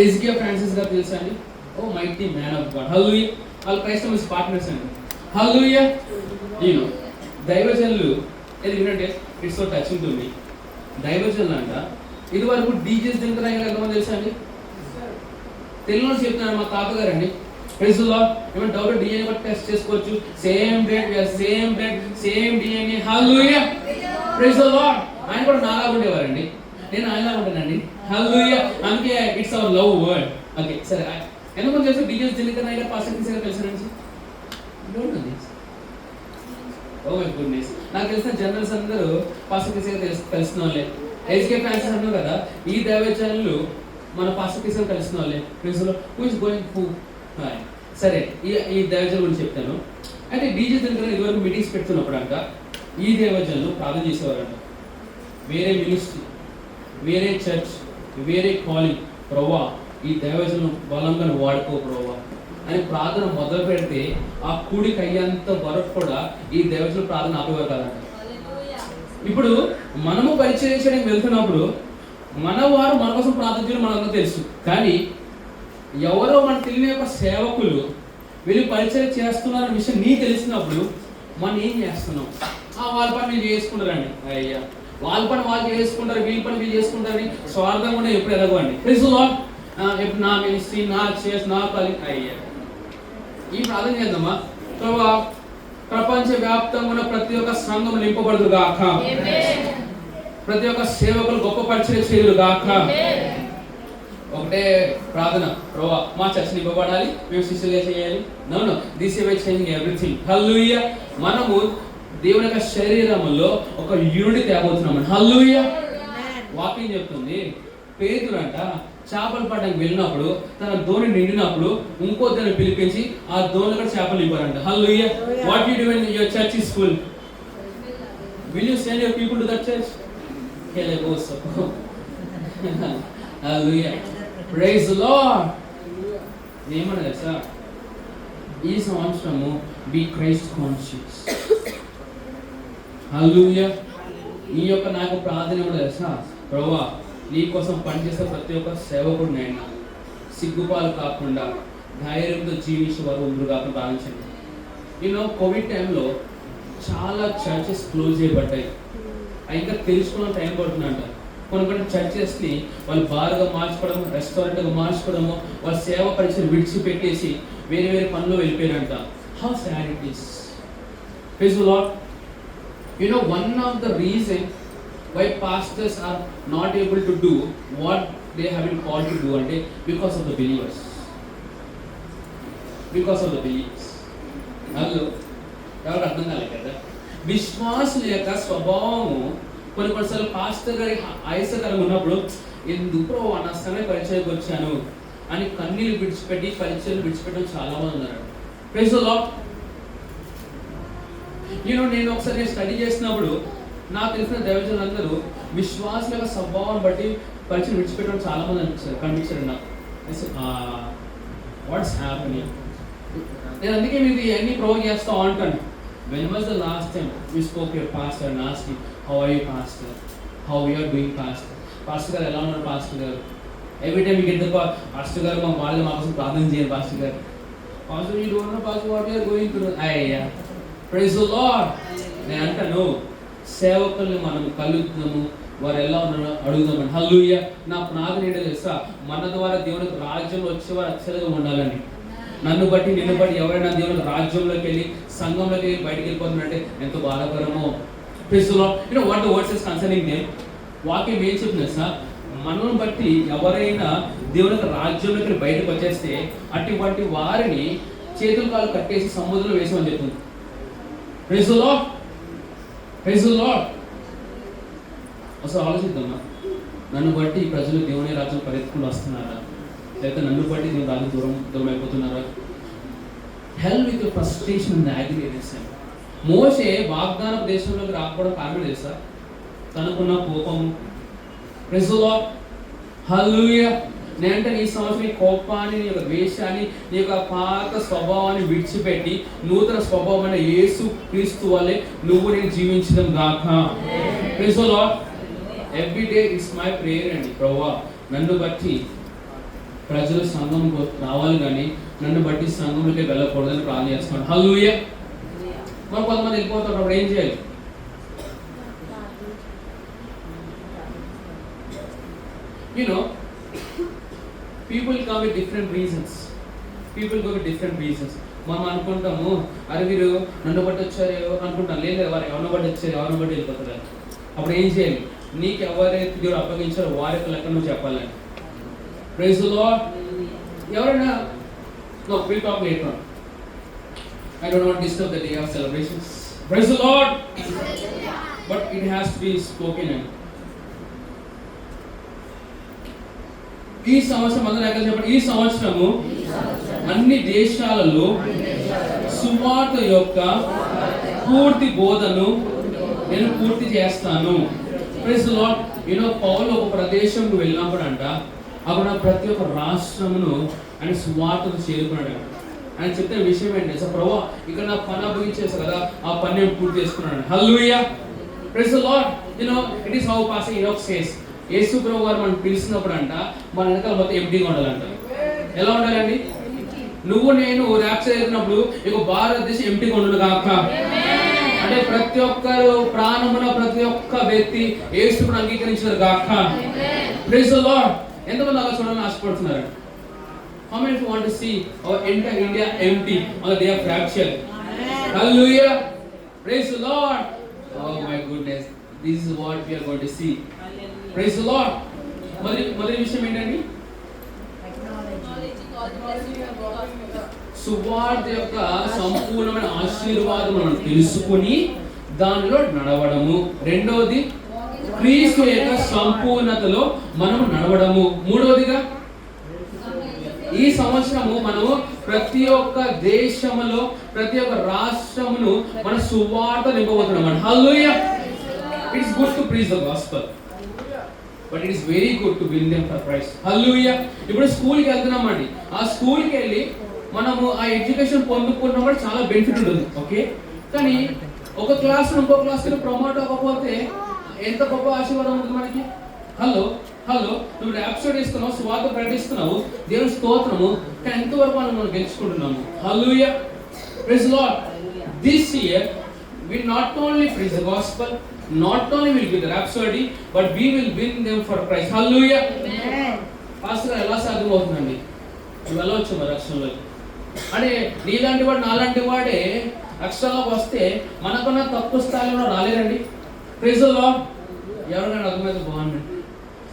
ఎజ్కియా ఫ్రాన్సిస్ గారు తెలుసా అండి? ఓ మైటీ మ్యాన్ ఆఫ్ గాడ్. హల్లెలూయా. వాళ్ళు క్రైస్తవ మిస్ పార్ట్నర్స్ అండి. హల్లెలూయా. నేను దైవజనులు ఇది వినంటే it's so touching to me. దైవజనులు అంట ఇది వరకు డీజేస్ దినకర్ నాయక్ గారు ఎంతమంది తెలుసా అండి? తెలుగులో చెప్తున్నాను, మా తాతగారు అండి. Praise the lord. ఏమైనా డౌట్ డిఎన్ఏ కూడా టెస్ట్ చేసుకోవచ్చు. Same blood, same blood, same DNA. Hallelujah. Praise the lord. ఆయన కూడా నాలాగా ఉండేవారండి, నేను ఆయనలాగా ఉంటానండి. హల్లెలూయా. అందుకే it's our love word. Okay సరే, ఎంతమంది తెలుసు డిఎస్ దినకర్ నాయక్ గారు పాస్టర్ కిస్ గారు తెలుసానండి? Don't know this. Oh my goodness. నాకు తెలిసిన జనరల్స్ అందరూ పాస్టర్ కిస్ గారు తెలిసిన వాళ్ళే. ఎస్కే ఫ్రాన్సిస్ అన్నావు కదా, ఈ దైవజనులు మన పాస్టర్ కిస్ గారు తెలిసిన వాళ్ళే. Praise the lord. Who is going who? సరే, ఈ దైవజనుల గురించి చెప్తాను. అయితే డీజే దినకర్ ఇదివరకు మీటింగ్స్ పెడుతున్నప్పుడు అంట ఈ దైవజనులు ప్రార్థన చేసేవారంట. వేరే మినిస్ట్రీ, వేరే చర్చ్, వేరే కాలింగ్, ప్రభువా ఈ దైవజనులు బలంగా వాడుకో ప్రభువా అని ప్రార్థన మొదలు పెడితే ఆ కూడికి అయ్యేంత వరకు కూడా ఈ దైవజనులు ప్రార్థన ఆపేవారు కాదంట. ఇప్పుడు మనము పరిచయం చేయడానికి వెళ్తున్నప్పుడు మన వారు మన కోసం ప్రార్థన చేయడం మనకు తెలుసు, కానీ ఎవరో మన తెలియని యొక్క సేవకులు వీళ్ళు పరిచయం చేస్తున్నారన్న విషయం నీకు తెలిసినప్పుడు మనం ఏం చేస్తున్నాం? వాళ్ళ పని మీరు చేసుకుంటారండి. అయ్యా వాళ్ళ పని వాళ్ళు చేసుకుంటారు, వీళ్ళ పని వీళ్ళు చేసుకుంటారని స్వార్థంగా కూడా ఎప్పుడు ఎదగండి. ఎప్పుడు నా మినిస్ట్రీ, నా చేసి, నా కాలి. అయ్యా ఈ ప్రార్థన చేద్దామా? ప్రభా ప్రపంచ వ్యాప్తంగా ఉన్న ప్రతి ఒక్క సంఘం నింపబడదు గాక, ప్రతి ఒక్క సేవకులు గొప్ప పరిచయం చేయరు గాక. ఒకటే ప్రార్థన, ప్రభా మా చర్చ్ నింపబడాలి, మేము శిష్యులుగా చేయాలి. No this way changing everything. హల్లెలూయా. మనము దేవుని యొక్క శరీరంలో ఒక యూనిటీ తేబోతున్నాం. హల్లెలూయా. వాక్యం చెప్తుంది, పేతురు అంట చేపలు పట్టడానికి వెళ్ళినప్పుడు తన దోణి నిండినప్పుడు ఇంకో దాన్ని పిలిపించి ఆ దోణి కూడా చేపలు నింపారంట. హల్లెలూయా. What you do when your church is full? Will you send your people to that church? హల్లెలూయా. Praise the lord. ఏమన్నా సార్, ఈ సంవత్సరము బి క్రైస్ట్ కాన్షియస్. హల్లెలూయా. ఈ యొక్క నాకు ప్రార్థన కూడా తెలుసా, ప్రభువా నీ కోసం పనిచేసే ప్రతి ఒక్క సేవకుడు నైనా సిగ్గుపాలు కాకుండా ధైర్యంతో జీవించే వారు ఉందరు కాకుండా ప్రార్థించండి. నేను కోవిడ్ టైంలో చాలా చర్చెస్ క్లోజ్ చేయబడ్డాయి. ఇంకా తెలుసుకున్న టైం పడుతుందంట. కొన్ని చర్చెస్ని వాళ్ళు బార్గా మార్చుకోవడం, రెస్టారెంట్గా మార్చుకోవడము, వాళ్ళ సేవ పరిచయం విడిచిపెట్టేసి వేరే వేరే పనులు వెళ్ళిపోయారంట. How sad it is. Praise the lord. You know, one of the reasons why pastors are not able to do what they have been called to do, and because of the believers. Because of the believers. Hello. ఎవరు అర్థం కాలేదు కదా? విశ్వాసుల యొక్క స్వభావము కొన్నిసార్లు pastor గారి ఆయాసకరంగా ఉన్నప్పుడు ఎందుకు అనవసరమే పరిచయకు వచ్చాను అని కన్నీళ్ళు విడిచిపెట్టి పరిచయాలు విడిచిపెట్టడం చాలా మంది ఉన్నారు. Praise the lord. నేను ఒకసారి స్టడీ చేసినప్పుడు నాకు తెలిసిన దైవజనులందరూ విశ్వాసం యొక్క స్వభావాన్ని బట్టి పరిచయం విడిచిపెట్టడం చాలా మంది కనిపించారు నాకు. What's happening? నేను అందుకే మీకు ఇవన్నీ ప్రొవోక్ చేస్తూ ఉంటాను. When was the last time we spoke your pastor and ask him how are you pastor, how you are doing pastor. Pastor గారు ఎలా ఉన్నారు పాస్టర్ గారు? ఎవ్రీ టైం మీకు ఎంత పాస్టర్ గారు మా వాళ్ళు మా కోసం ప్రార్థన చేయాలి. పాస్టర్ గారు pastor you don't know pastor what you are going through. అయ్యా ప్రైజ్ ది లార్డ్. నేను అంటాను సేవకుల్ని మనం కలుగుతున్నాము, వారు ఎలా ఉన్నారో అడుగుదామని. హల్లెలూయా. నా ప్రార్థన ఏంటో తెలుసా, మన ద్వారా దేవునికి రాజ్యంలో వచ్చేవారు అక్షరగా ఉండాలని. నన్ను బట్టి నిన్ను బట్టి ఎవరైనా దేవునికి రాజ్యంలోకి వెళ్ళి సంఘంలోకి వెళ్ళి బయటికి వెళ్ళిపోతున్నారంటే ఎంతో బాధాకరమో. Praise the lord. You know what the words is concerning them. వాక్యం ఏం చెప్తుంది సార్, మనల్ని బట్టి ఎవరైనా దేవునికి రాజ్యంలోకి వెళ్ళి బయటకు వచ్చేస్తే అటువంటి వారిని చేతులు కాలు కట్టేసి సముద్రంలో వేసామని చెప్తుంది. Praise the lord. Praise the Lord. అసలు ఆలోచిద్దామా, నన్ను బట్టి ప్రజలు దేవుని రాజ్యం పరిగెత్తుకుని వస్తున్నారా, లేకపోతే నన్ను బట్టి దేవుని రాజ్యం దూరం అయిపోతున్నారా? Hell with frustration and aggregation. మోషే వాగ్దాన దేశంలోకి రాకపోవడం కారణం తెలుసా? తనకున్న కోపము. Praise the lord. హల్లెలూయా. నేనంటే నీ సంవత్సరం నీ కోపాన్ని, నీ యొక్క ద్వేషాన్ని, నీ యొక్క పాత స్వభావాన్ని విడిచిపెట్టి నూతన స్వభావమైన యేసు క్రీస్తు వల్లే నువ్వు నేను జీవించడం గాక. Praise the Lord. Every day it's my prayer అండి, ప్రభువా నన్ను బట్టి ప్రజలు సంఘం రావాలి కానీ నన్ను బట్టి సంఘంలోకి వెళ్ళకూడదని ప్రార్థన చేస్తున్నాను. హల్లెలూయా. మరి కొంతమంది వెళ్ళిపోతారు, అప్పుడు ఏం చేయాలి? People come with different reasons. People go with different reasons. మనం అనుకుంటాము, అరే వీరు నన్ను బట్టి వచ్చారు అనుకుంటాను. లేదు, వారు ఎవరిని బట్టి వచ్చారు, ఎవరిని బట్టి వెళ్ళిపోతారు. అప్పుడు ఏం చేయాలి? నీకు ఎవరైతే దేవుడు అప్పగించారో వారి యొక్క లెక్క నువ్వు చెప్పాలని. Praise the lord. ఎవరైనా we'll talk later on. I don't want to disturb the day of celebrations. Praise the Lord. But it has to be spoken. ఈ సంవత్సరం అందరూ ఎక్కడ చెప్పండి, ఈ సంవత్సరము అన్ని దేశాలలో సువార్త యొక్క పూర్తి బోధను నేను పూర్తి చేస్తాను. Praise the lord. పౌలు ఒక ప్రదేశంకు వెళ్ళినప్పుడు అంట, అక్కడ ప్రతి ఒక్క రాష్ట్రమును ఆయన సువార్తను చేరుకున్నాడు. ఆయన చెప్పిన విషయం ఏంటి? ప్రభువా, ఇక్కడ నా పని అప్పగించేసా కదా, ఆ పని నేను పూర్తి చేసుకున్నాను. హల్లెలూయా. Praise the lord. It is how pastor Enoch says, యేసు ప్రభు వారు మనం పిలిచినప్పుడు అంట మన వెనకాల మొత్తం ఎంటీగా ఉండాలంట. ఎలా ఉండాలండి? నువ్వు నేను ర్యాప్చర్ చేసినప్పుడు ఇక భారతదేశం ఎంటీగా ఉండదు కాక. అంటే ప్రతి ఒక్కరు ప్రాణమున ప్రతి ఒక్క వ్యక్తి యేసును అంగీకరించారు కాక. Praise the lord. ఎంతమంది అలా చూడాలని ఆశపడుతున్నారు? How many of you want to see our entire India empty on the day of rapture? Hallelujah. Praise the Lord. Oh my goodness. This is what we are going to see. Praise the Lord. మొదటి విషయం ఏంటండి? సువార్త యొక్క సంపూర్ణమైన ఆశీర్వాదం మనం తెలుసుకొని దానిలో నడవడము. రెండవది, క్రీస్తు యొక్క సంపూర్ణతలో మనం నడవడము. మూడవదిగా, ఈ సంవత్సరము మనము ప్రతి ఒక్క దేశములో ప్రతి ఒక్క రాష్ట్రమును మన సువార్త నింపబోతున్నాం. హల్లెలూయా. It is good to preach the gospel, but it is very good to win them for Christ. హల్లెలూయా. ఇప్పుడు స్కూల్కి వెళ్తున్నామండి, ఆ స్కూల్కి వెళ్ళి మనము ఆ ఎడ్యుకేషన్ పొందుకున్నప్పుడు చాలా బెనిఫిట్ ఉంటుంది. ఓకే, కానీ ఒక క్లాస్ ఇంకో క్లాస్కి ప్రమోట్ అవ్వకపోతే ఎంత గొప్ప ఆశీర్వాదం ఉంటుంది మనకి. హలో, నువ్వు ర్యాప్చర్ ఇస్తున్నావు, సువార్త ప్రకటిస్తున్నావు, దేవుని స్తోత్రము, కానీ ఎంతవరకు మనం గెలుచుకుంటున్నాము. హల్లెలూయా. Praise the lord. This year we not only preach the gospel, not only will be the rhapsody, but we will win them for Christ. Hallelujah. Amen. Pastor ఎలా సాధ్యమవుతుందండి? వెళ్ళవచ్చు మరి రక్షణలోకి. అంటే నీలాంటి వాడు నాలాంటి వాడే రక్షణలోకి వస్తే మనకున్న తక్కువ స్థాయిలో రాలేరండి. Praise the lord. ఎవరికైనా అర్థమైతే బాగుంది.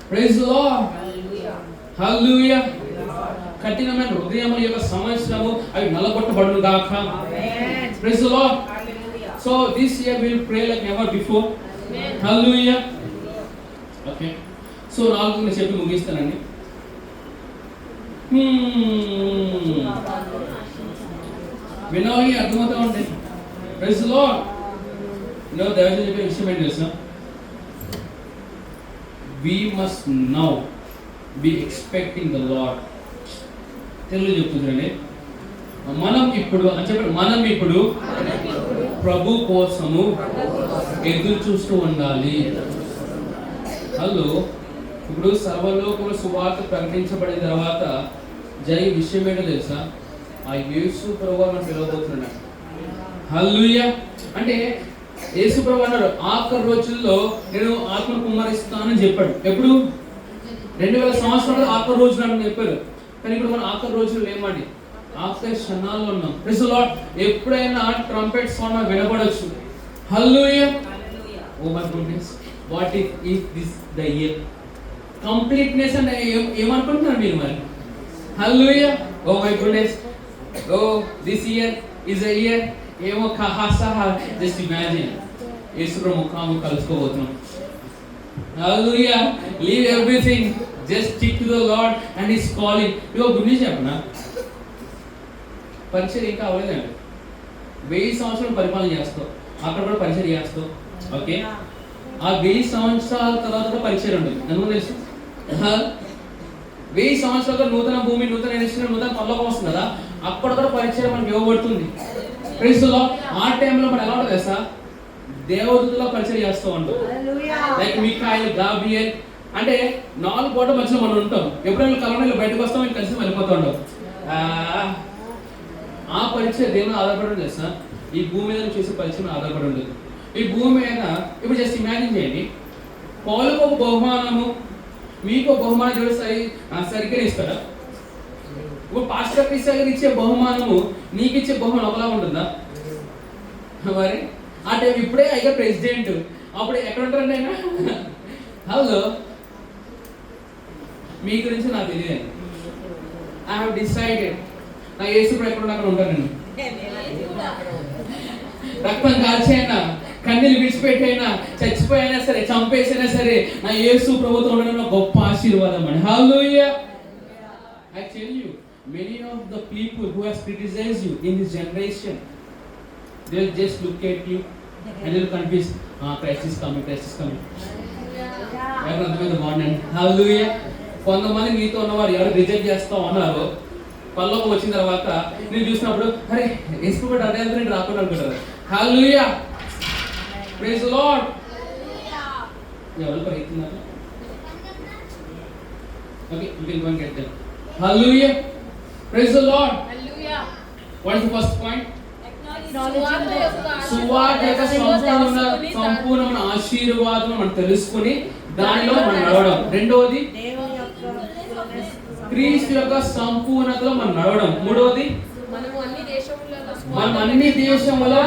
Praise the lord. హల్లెలూయా. కఠినమైన హృదయముల యొక్క సంవత్సరము అవి నల్లగొట్టబడును గాక. Praise the lord. So this year we will pray like never before. Amen. Hallelujah. Okay. So నాలుగు నేను చెప్పి ముగిస్తానండి. వినోయి అర్థమవుతా ఉంటే ప్రైజ్ ది లార్డ్. దయచేసి చెప్పే విషయం ఏంటి తెలుసా? We must now be expecting the Lord. Telugu చెప్తుందండి. మనం ఇప్పుడు ప్రభు కోసము ఎదురు చూస్తూ ఉండాలి. హలో, ఇప్పుడు సర్వలోకముల సువార్త ప్రకటించబడిన తర్వాత జరిగే విషయం ఏంటో తెలుసా? ఆ యేసు ప్రభువు మనం పిలవబోతున్నాడు. హల్లెలూయా. అంటే యేసు ప్రభువు అన్నాడు, ఆఖరి రోజుల్లో నేను ఆత్మను కుమ్మరిస్తానని చెప్పాడు. ఎప్పుడు? 2000 సంవత్సరాలు ఆఖరి రోజులు అని చెప్పారు. కానీ ఇప్పుడు మనం ఆఖరి రోజులు లేమండి, ఆఖరి క్షణాల్లో ఉన్నాం. Praise the lord. ఎప్పుడైనా ట్రంపెట్ సౌండ్ వినపడొచ్చు. హల్లెలూయా. Oh my goodness, what if this the year completeness అంటే ఏమనుకుంటున్నారు మీరు మరి? హల్లెలూయా. Oh my goodness, oh this year is a year ఏమో కహాసహా. జస్ట్ ఇమాజిన్ యేసు ముఖాము కలుసుకోబోతున్నాం. హల్లెలూయా. Leave everything, just stick to the lord and his calling. ఇగో గుడ్ న్యూస్ చెప్పనా, పరిచయం ఇంకా అవ్వలేదండి. 1000 సంవత్సరాలు పరిపాలన చేస్తావు, అక్కడ కూడా పరిచయం చేస్తావు. ఓకే, ఆ 1000 సంవత్సరాల తర్వాత కూడా పరిచయం ఉంటుంది. ఎందుకు తెలుసు? 1000 సంవత్సరాలుగా నూతన భూమి, నూతన ఎడిషన్, నూతన పరలోకం వస్తుంది కదా, అక్కడ కూడా పరిచయం మనకి ఇవ్వబడుతుంది. Praise the Lord. ఆ టైంలో మనం ఎలా ఉంటుంది తెలుసా? దేవదూతల పరిచయం చేస్తూ ఉంటాం. లైక్ మిఖాయిల్, గాబ్రియల్, అంటే 4 గోడ మధ్యలో మనం ఉంటాం. ఎప్పుడైనా కరోనాలో బయటకు వస్తాం, మేము కలిసి వెళ్ళిపోతూ ఉంటాం. ఆ పరిచయం దేవుని ఆధారపడి చేస్తా, ఈ భూమి మీద చేసే పరిచయం ఆధారపడి ఉండదు. ఈ భూమి మీద ఇప్పుడు జస్ట్ ఇమాజిన్ చేయండి, పౌలుకు ఒక బహుమానము, మీకు ఒక బహుమానం చూడ సరిగ్గా ఇస్తారా? ఇప్పుడు పాస్టర్ క్రిస్టియన్ గారు ఇచ్చే బహుమానము నీకు ఇచ్చే బహుమానం ఒకలా ఉంటుందా? మరి అంటే ఇప్పుడే అయితే ప్రెసిడెంట్, అప్పుడు ఎక్కడ ఉంటారండి ఆయన? హలో, మీ గురించి నాకు తెలియదు. ఐ హావ్ డిసైడెడ్ నా యేసు ఎక్కడ అక్కడ ఉంటాను నేను. రక్తం కాల్చైనా, కన్నీళ్ళు విడిచిపెట్టైనా, చచ్చిపోయినా సరే, చంపేసైనా సరే, నా యేసు ప్రభుతో ఉండడం గొప్ప ఆశీర్వాదం అండి. హల్లెలూయా. I tell you, many of the people who has criticized you in this generation, they will just look at you and they will confess, Christ is coming, Christ is coming. ఎవరు అర్థమైంది బాగుండండి. హల్లెలూయా. కొంతమంది మీతో ఉన్నవారు ఎవరు రిజెక్ట్ చేస్తా ఉన్నారు, పల్లోకి వచ్చిన తర్వాత నేను చూసినప్పుడు అరే యేసు కూడా అదే రాకుండా అనుకుంటారు. హల్లెలూయా, ప్రైజ్ ది లార్డ్. ఎవరు ప్రయత్నిస్తున్నారు? Okay, you can go and get them. Hallelujah. Praise the Lord. Hallelujah. What is the first point? సువార్త యొక్క సంపూర్ణమైన ఆశీర్వాదం మనం తెలుసుకుని దానిలో మనం నడవడం. రెండవది క్రీస్తు యొక్క సంపూర్ణతలో మనం నడవడం. మూడవది మనం అన్ని దేశములో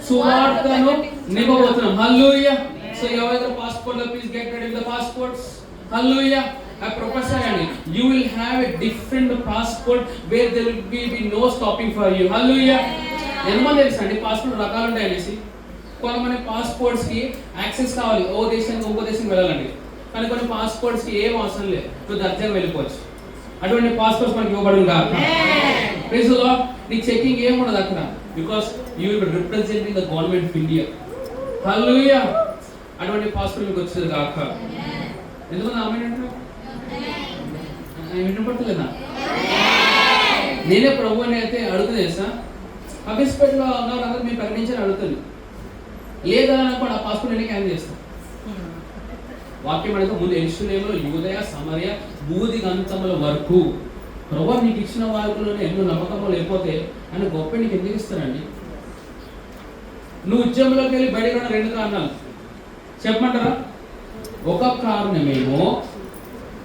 సువార్తను నింపబోతున్నాం. హల్లెలూయా. సో ఎవరైతే passport, please get ready with the passports. Hallelujah. I prophesy you will have a different passport where there will be no stopping for you. Hallelujah. ఎంతమంది తెలుసా అండి పాస్పోర్ట్ రకాలు ఉంటాయి అనేసి? కొంతమంది పాస్పోర్ట్స్ కి యాక్సెస్ కావాలి, ఓ దేశానికి ఇంకో దేశానికి వెళ్ళాలండి. కానీ కొన్ని పాస్పోర్ట్స్ కి ఏం అవసరం లేదు, నువ్వు దర్జాగా వెళ్ళిపోవచ్చు. అటువంటి పాస్పోర్ట్స్ మనకి ఇవ్వబడును కాక. Praise the lord. నీ చెకింగ్ ఏం ఉండదు అక్కడ, because you will be representing the government of India. హల్లెలూయా. అటువంటి పాస్పోర్ట్ మీకు వచ్చేది కాక. ఎందుకు ఆమె వినపడలేదా? నేనే ప్రభు అని అయితే అడుగుతుంది తెలుసా, అభిస్పెట్లో ఉన్నారు అందరూ మీరు ప్రకటించాలని అడుగుతుంది. లేదా అనుకోండి, ఆ పాస్పోర్ట్ నేను క్యాన్సిల్ చేస్తాను. వాక్యం అడిగితే ముందు యెరూషలేములో యూదయ సమరయ బూది గంతముల వరకు ప్రభు నీకు ఇచ్చిన వారిలోనే ఎన్నో నమ్మకము లేకపోతే ఆయన గొప్ప నీకు ఎందుకు ఇస్తానండి? నువ్వు ఉద్యమంలోకి వెళ్ళి బయటకు ఉన్న 2 కారణాలు చెప్పమంటారా? ఒక కారణమేమో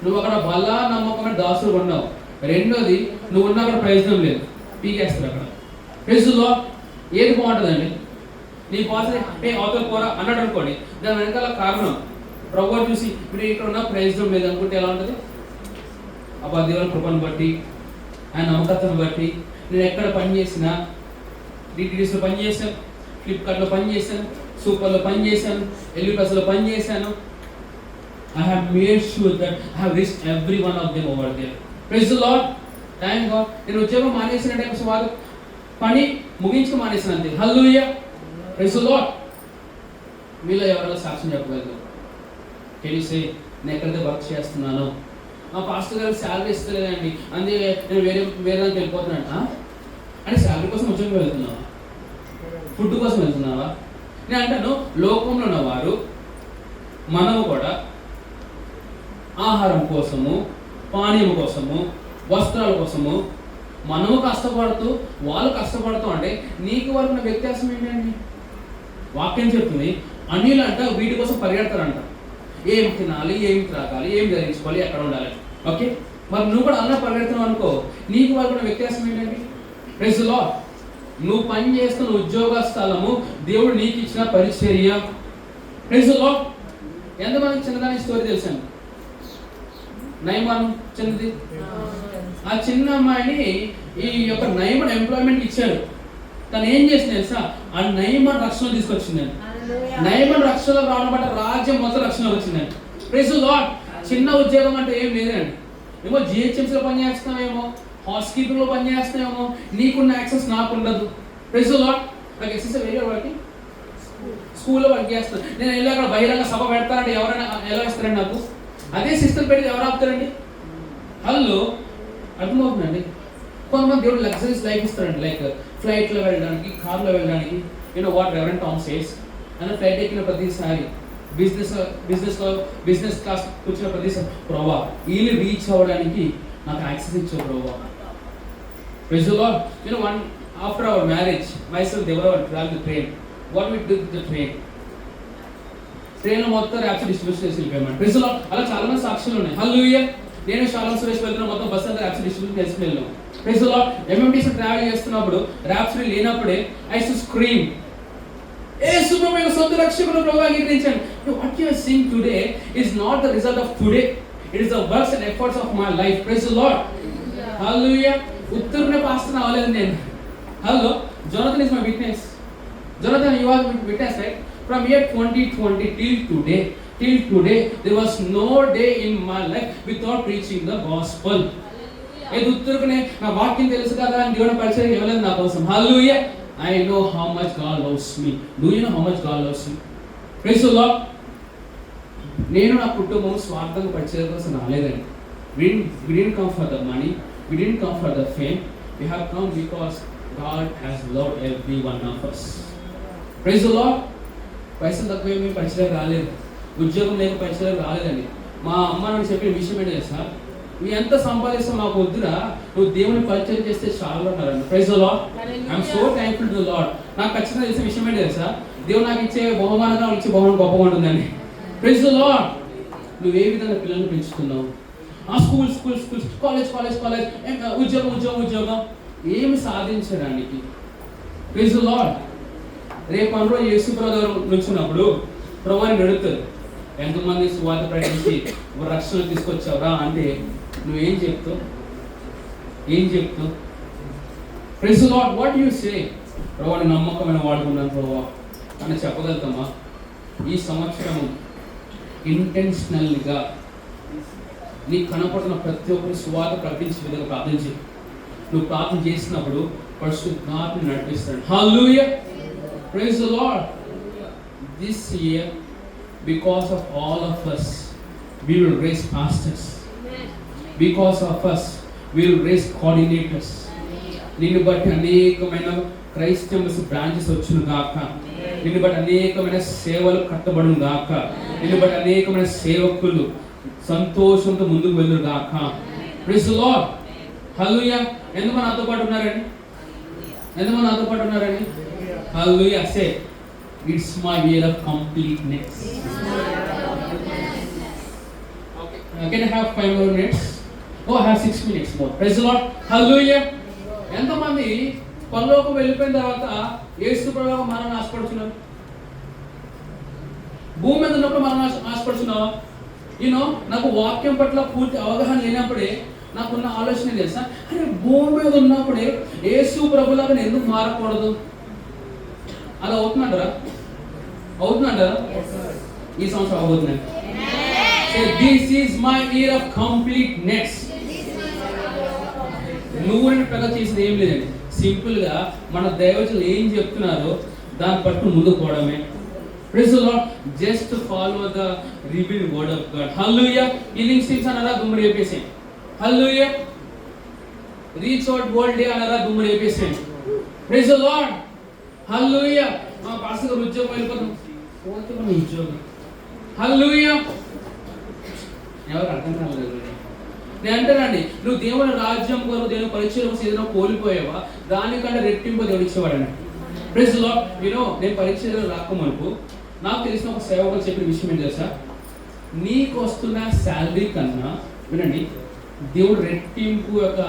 నువ్వు అక్కడ బలా నమ్మకమైన దాసులు ఉన్నావు. రెండోది నువ్వు ఉన్న అక్కడ ప్రయోజనం లేదు, పీకేస్తారు అక్కడ. Praise the Lord. ఏది బాగుంటుందండి? నీ బాస్ అవతల పోరా అన్నాడు అనుకోండి, దాని వెనకాల కారణం ప్రభు చూసి ఇప్పుడు ఇక్కడ ఉన్న ప్రయోజనం లేదు అనుకుంటే ఎలా ఉంటుంది? అబ్బా దేవుని కృపను బట్టి, ఆయన నమ్మకతను బట్టి, నేను ఎక్కడ పని చేసినా, డిటిడిస్లో పని చేశాను, ఫ్లిప్కార్ట్లో పని చేశాను, సూపర్లో పని చేశాను, ఎల్యూప్లస్లో పని చేశాను. I have made sure that I have reached every one of them over there. Praise the Lord. Thank God. నేను ఉద్యోగం మానేసినట్టే వారు పని ముగించుకు మానేసినంతే. హల్లెలూయా. Praise the lord. మీలో ఎవరైనా సాక్ష్యం చెప్పగలరు? కెన్ యు సే నేను ఎక్కడైతే వర్క్ చేస్తున్నాను, మా పాస్టర్ గారు శాలరీ ఇస్తలేదండి, అందుకే నేను వేరే దానికి వెళ్ళిపోతున్నాను అంటే శాలరీ కోసం ఉద్యోగం వెళ్తున్నావా? ఫుడ్ కోసం వెళ్తున్నావా? నేను అంటాను, లోకంలో ఉన్నవారు మనము కూడా ఆహారం కోసము, పానీయం కోసము, వస్త్రాల కోసము మనము కష్టపడుతూ వాళ్ళు కష్టపడుతూ అంటే నీకు వాళ్ళ వ్యత్యాసం ఏంటండి? వాక్యం చెప్తుంది అన్యులు అంట వీటి కోసం పరిగెడతారంట. ఏం తినాలి, ఏం త్రాగాలి, ఏం ధరించుకోవాలి, ఎక్కడ ఉండాలి. ఓకే, మరి నువ్వు కూడా అలా పరిగెడుతున్నావు అనుకో, నీకు వాళ్ళకున్న వ్యత్యాసం ఏంటండి? Praise the Lord. నువ్వు పని చేస్తున్న ఉద్యోగ స్థలము దేవుడు నీకు ఇచ్చిన పరిచర్య. Praise the Lord. ఎంతమందికి చిన్నదాని స్టోరీ తెలుసండి? నయమాన్ చిన్నది. ఆ చిన్న అమ్మాయిని ఈ యొక్క నయమాన్ ఎంప్లాయ్మెంట్ ఇచ్చాడు. తను ఏం చేసింది తెలుసా? ఆ నయమాన్ రక్షణ తీసుకొచ్చిందండి. నయమాన్ రక్షణలో రావడం బట్టి రాజ్యం మొత్తం రక్షణ వచ్చిందండి. Praise the Lord. చిన్న ఉద్యోగం అంటే ఏం లేదండి. ఏమో జిహెచ్ఎంసీలో పనిచేస్తున్నావేమో, హౌస్ కీపింగ్లో పనిచేస్తున్నావేమో, నీకున్న యాక్సెస్ నాకు ఉండదు. Praise the Lord. నాకు యాక్సెస్ వేరే వాళ్ళకి స్కూల్లో వర్క్ చేస్తాను. నేను వెళ్ళి అక్కడ బహిరంగ సభ పెడతానంటే ఎవరైనా ఎలా ఇస్తారండి నాకు? అదే సిస్టమ్ పెడితే ఎవరు ఆపుతారండి? హలో, అర్థమవుతుందండి. కొంతమంది దేవుడు లగ్జరీస్ లైఫ్ ఇస్తారండి, లైక్ ఫ్లైట్లో వెళ్ళడానికి, కార్లో వెళ్ళడానికి. వాట్ రెవరెండ్ టామ్ సేస్ అని ఫ్లైట్ ఎక్కిన ప్రతిసారి బిజినెస్ క్లాస్ కూర్చున్న ప్రదేశం ప్రభా వీళ్ళు రీచ్ అవ్వడానికి నాకు యాక్సెస్ ఇచ్చావు ప్రభా. Praise the Lord. One after our marriage, myself they were travel to train. What we did with the train? Train లో మొత్తం ర్యాప్చర్ డిస్ట్రిబ్యూషన్ చేసి వెళ్ళిపోయాం. Praise the Lord. అలా చాలా మంది సాక్షులు ఉన్నాయి. హల్లెలూయా. నేను షాలోమ్ సురేష్ వెళ్తున్నా, మొత్తం బస్ అంతా ర్యాప్చర్ డిస్ట్రిబ్యూషన్ చేసి వెళ్ళాం. Praise the lord. MMTC travel చేస్తున్నప్పుడు ర్యాప్చర్ లేనప్పుడే ఐ యూజ్డ్ టు స్క్రీమ్, యేసు ప్రభువు సొంత రక్షకుడు ప్రభువుగా అంగీకరించాను. What you are seeing today is not the result of today, it is the works and efforts of my life. Praise the lord. హల్లెలూయా. ఉత్తరనే పాస్టర్ అవ్వలేదు నేను. Hello, Jonathan is my witness. Jonathan, you are witness, right? From year 2020 till today, there was no day in my life without preaching the gospel. ఏది ఉత్తరకునే నా వాక్యం తెలుసు కదా అని దేవుని పరిచయం ఇవ్వలేదు నా కోసం. హల్లెలూయా. I know how much God loves me. Do you know how much God loves me? Praise the Lord. నేను నా కుటుంబం స్వార్థంగా పరిచయం కోసం రాలేదండి. We didn't come for the money, we didn't come for the fame, we have come because God has loved every one of us. Praise the Lord. పైసలు తక్కువ మేము పరిచయం రాలేదు, ఉద్యోగం లేక పరిచయం రాలేదండి. మా అమ్మ నాకు చెప్పిన విషయం ఏంటి తెలుసా? నువ్వు ఎంత సంపాదిస్తావు మాకు వద్దురా, నువ్వు దేవుని పరిచయం చేస్తే చాలా అంటారండి. Praise the Lord. I'm so thankful to the Lord. నాకు ఖచ్చితంగా తెలిసిన విషయం ఏంటి తెలుసా? దేవుడు నాకు ఇచ్చే బహుమానంగా ఇచ్చే బహుమానం గొప్పగా ఉంటుందండి. Praise the Lord. నువ్వు ఏ విధంగా పిల్లల్ని పెంచుతున్నావు? ఆ స్కూల్ కాలేజ్ ఉద్యోగం ఏమి సాధించడానికి? Praise the Lord. రేపు అందరూ యేసు ప్రభు నుంచినప్పుడు ప్రభువుని అడుగుతారు, ఎంతమంది సువార్త ప్రకటించి రక్షణ తీసుకొచ్చావురా అంటే నువ్వేం చెప్తావు? Praise the Lord. What you say? ప్రభువుని నమ్మకమైన వాడుకున్నాను ప్రభువా అని చెప్పగలుగుతామా? ఈ సంవత్సరం ఇంటెన్షనల్గా నీకు కనపడుతున్న ప్రతి ఒక్కరు సువార్త ప్రకటించే విధంగా ప్రార్థించి, నువ్వు ప్రార్థన చేసినప్పుడు పరిశుద్ధాత్మని నడిపిస్తాడు. హల్లెలూయా. Praise the Lord. This year, because of all of us, we will raise pastors. Because of us, we will raise coordinators. నిన్ను బట్టి అనేకమైన క్రైస్తవ బ్రాంచెస్ వచ్చును గాక. నిన్ను బట్టి అనేకమైన సేవలు కట్టబడును గాక. నిన్ను బట్టి అనేకమైన సేవకులు సంతోషంతో ముందుకు వెళ్ళును గాక. Praise the Lord. హల్లెలూయా. ఎంతమంది నాతో పాటు ఉన్నారండి? Hallelujah. Say, it's my year of completeness. Okay. Can I have 5 more minutes? Oh, I have 6 minutes more. Praise the Lord. Hallelujah. ఎంతమంది పరలోకం వెళ్ళిపోయిన తర్వాత యేసు ప్రభువు మనం ఆశపడుచున్నాం? భూమి మీద ఉన్నప్పుడు మనం ఆశపడుచున్నావా? నాకు వాక్యం పట్ల పూర్తి అవగాహన లేనప్పుడే నాకున్న ఆలోచన తెలుసా, అరే భూమి మీద ఉన్నప్పుడే యేసు ప్రభులాగా నేను ఎందుకు మారకూడదు? అలా అవుతుందంటారా? ఈ సంవత్సరం అవుతుంది. This is my year of completeness. నువ్వు పెద్ద చేసింది ఏం లేదండి. సింపుల్ గా మన దైవజనులు ఏం చెప్తున్నారో దాన్ని పట్టు ముందుకు పోవడమే. Praise the lord. Just follow the revealed word of God. హల్లెలూయా. హీలింగ్ స్ట్రీమ్స్ అనరా దుమ్ము రేపేసాం. హల్లెలూయా. రీచ్ అవుట్ వరల్డ్ డే అనరా దుమ్ము రేపేసాం. Praise the lord. హల్లెలూయా. మా పాస్టర్ గారు ఉద్యోగం వెళ్ళిపోతాం, ఉద్యోగం. హల్లెలూయా. ఎవరు అర్థం కాలేదు. నేను అంటానండి, నువ్వు దేవుని రాజ్యం కొరకు దేవుని పరిచయం ఏదైనా కోల్పోయావా, దానికంటే రెట్టింపు దేవుడు ఇచ్చేవాడని. Praise the lord. నేను పరిచయం రాకమునుపు నాకు తెలిసిన ఒక సేవకులు చెప్పిన విషయం ఏంటి తెలుసా? నీకు వస్తున్న శాలరీ కన్నా వినండి, దేవుడు రెట్టింపు యొక్క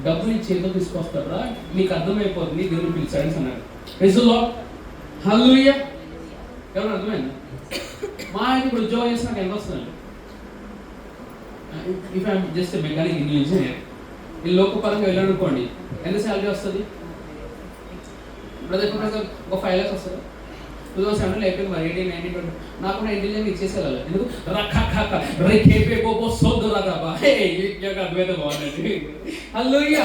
డబ్బుని చేతిలో తీసుకొస్తాడా నీకు అర్థమైపోతుంది దేవుడు పిలిచాడని అన్నాడు. Praise the lord. హల్లెలూయా. ఎవరు అర్థమైంది? మా ఆయన ఇప్పుడు ఉద్యోగం చేసి నాకు ఎంత వస్తుందండి? If I'm just mechanic engineer, ఈ లోకపరంగా వెళ్ళాను అనుకోండి, ఎంత శాలరీ వస్తుంది? బ్రదర్ ఒక 5 lakhs వస్తుంది. 2007 అయిపోయింది మరి 18, 19, 20 నాకు కూడా ఇంటెలిజెన్స్ ఇచ్చేసేయాలి. ఎందుకు అద్వైతం బాగుందండి. హల్లెలూయా.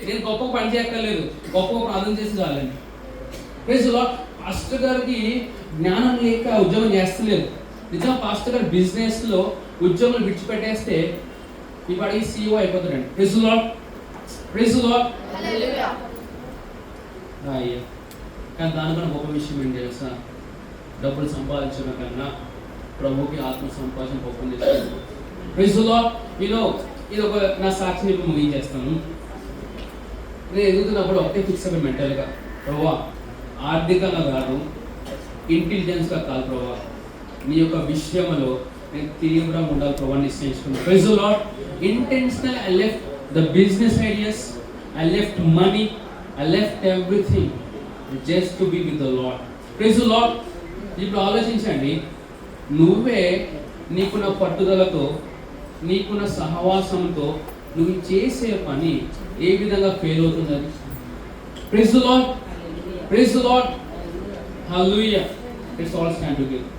నేను గొప్ప పని చేయక్కర్లేదు, గొప్ప ప్రార్థన చేసి చాలండి. Praise the lord. పాస్టర్ గారికి జ్ఞానం లేక ఉద్యోగం చేస్తలేదు. నిజంగా పాస్టర్ గారు బిజినెస్ లో ఉద్యోగం విడిచిపెట్టేస్తే ఇవాడు CEO అయిపోతాడండి. Praise the lord. Praise the lord. హల్లెలూయా. కానీ దానికన్నా గొప్ప విషయం ఏంటి తెలుసా? డబ్బులు సంపాదించడం కన్నా ప్రభుకి ఆత్మ సంపాదన ఓపెన్ చేస్తాను. Praise the lord. ఇది ఒక నా సాక్షిని ఇప్పుడు ముగించేస్తాను. నేను ఎదుగుతున్నప్పుడు ఒకటే ఫిక్స్ అయిపోయి మెంటల్గా, ప్రభువా ఆర్థికంగా కాదు, ఇంటెలిజెన్స్గా కాదు ప్రభువా, నీ యొక్క విషయంలో నేను తీవ్రంగా ఉండాలి ప్రభావ నిశ్చయించుకున్నాను. Praise the lord. Intentional I left the business ideas, I left money, I left everything just to be with the lord. Praise the lord. ఇప్పుడు ఆలోచించండి, నువ్వే నీకున్న పట్టుదలతో, నీకున్న సహవాసంతో నువ్వు చేసే పని ఏ విధంగా ఫెయిల్ అవుతుందని. Praise the lord. Praise the lord. Hallelujah. Let's all stand together.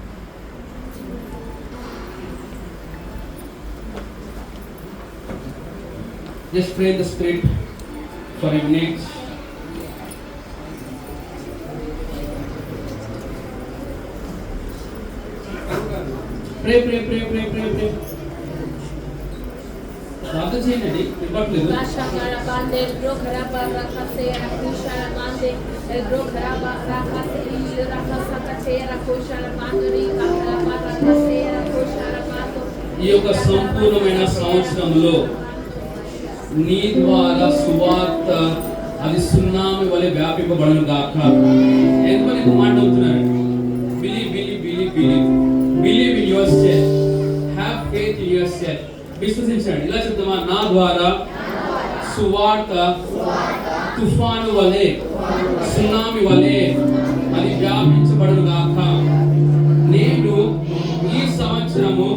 Just pray in the Spirit for a minute. Pray. ప్రార్థన చేయండి. ఇవ్వట్లేదు. ఈ యొక్క సంపూర్ణమైన సంవత్సరంలో నీ ద్వారా సువార్త అది సునామీ వలె వ్యాపింపబడును గాక. ఎంతమంది మాట అవుతున్నారు? Believe in yourself, have faith in yourself. విశ్వసించండి. ఇలా చెప్తామా? నా ద్వారా సువార్త తుఫాను వలె, సునామీ వలె అది వ్యాపించబడును గాక. నేను ఈ సంవత్సరము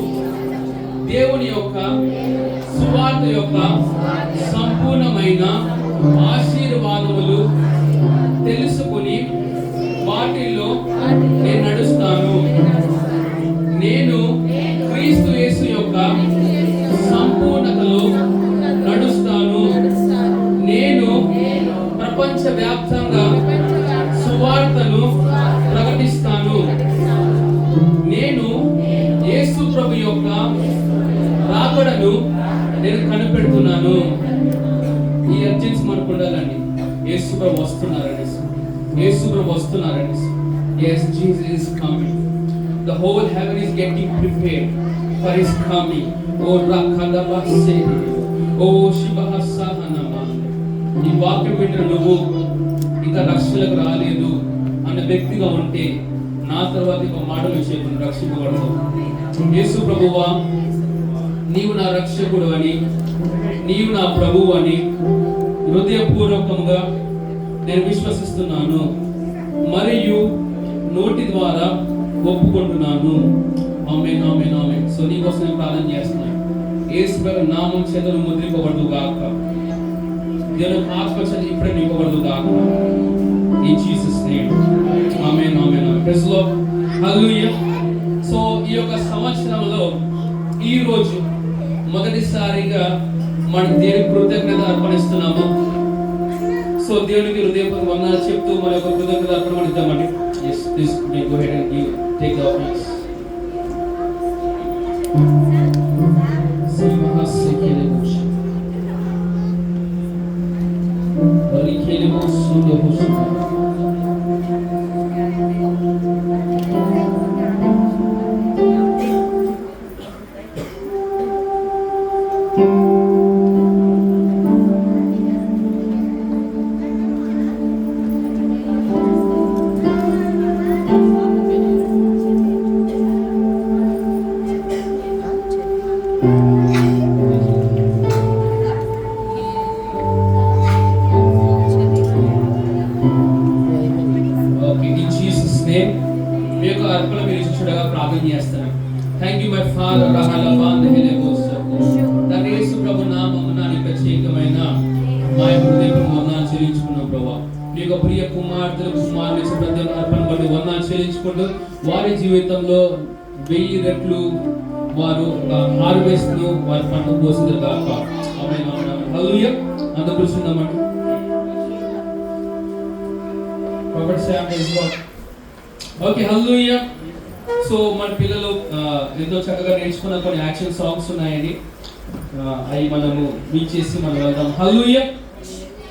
దేవుని యొక్క సువార్త యొక్క సంపూర్ణమైన ఆశీర్వాదములు తెలుసుకుని వాటిల్లో నేను నడుస్తాను. నేను క్రీస్తు యేసు యొక్క సంపూర్ణతలో నడుస్తాను. నేను ప్రపంచ వ్యాప్తంగా సువార్తను ప్రకటిస్తాను. నేను యేసు ప్రభు యొక్క రాకడను నేను కనిపెడుతున్నాను. ఈ అర్జెన్సీ మనకు ఉండాలండి. యేసు ప్రభు వస్తున్నారని, యేసు ప్రభు వస్తున్నారని. Yes, Jesus is coming. The whole heaven is getting prepared for his coming. Oh rakadabase, oh shibahasahana. ఈ వాక్యం వింటున్న నువ్వు ఇంకా రక్షణకు రాలేదు అన్న వ్యక్తిగా ఉంటే నా తర్వాత ఒక మాటలు చేయకుండా రక్షింపబడతావు. యేసు ప్రభువా, నీవు నా రక్షకుడు అని, నీవు నా ప్రభువు అని హృదయపూర్వకంగా నేను విశ్వసిస్తున్నాను మరియు నోటి ద్వారా ఒప్పుకుంటున్నాను. ఆమేన్, ఆమేన్, ఆమేన్. సో నీకోసం నేను ప్రార్థన చేస్తున్నాను. యేసు ప్రభు నామం చేత ముద్రింపబడదు గాక. దేవుని ఆత్మ చేత ఇప్పుడే నింపబడదు గాక. In Jesus name. Amen, amen, amen. Praise the lord. Hallelujah. So ఈ యొక్క సంవత్సరంలో ఈ రోజు మొదటిసారిగా మనం దేవునికి కృతజ్ఞత అర్పణిస్తున్నాము. సో దేవునికి హృదయపూర్వక వందనాలు చెప్తూ మన యొక్క కృతజ్ఞత అర్పణ ఇద్దామండి. Yes, please go ahead and take the offerings. Thank you, my Father. యేసు ప్రభు నామమున నీ ప్రత్యేకమైన మా హృదయపు వందనాలు చెల్లించుకున్నాం ప్రభా. నీ యొక్క ప్రియ కుమార్తెలు కుమారులు ప్రతి అర్పణ బట్టి వందనాలు చెల్లించుకుంటూ వారి జీవితంలో 1000 రెట్లు వారు హార్వెస్ట్ ను వారి పంట పోసింది కాక. ఆమేన్, ఆమేన్. హల్లెలూయా. అందరూ కూర్చుందామండి. Prophet Sam is what. Okay, హల్లెలూయా. సో మన పిల్లలు ఎంతో చక్కగా నేర్చుకున్న కొన్ని యాక్షన్ సాంగ్స్ ఉన్నాయండి. అవి మనము బీచ్ చేసి మనం వెళ్దాం. హల్లెలూయా.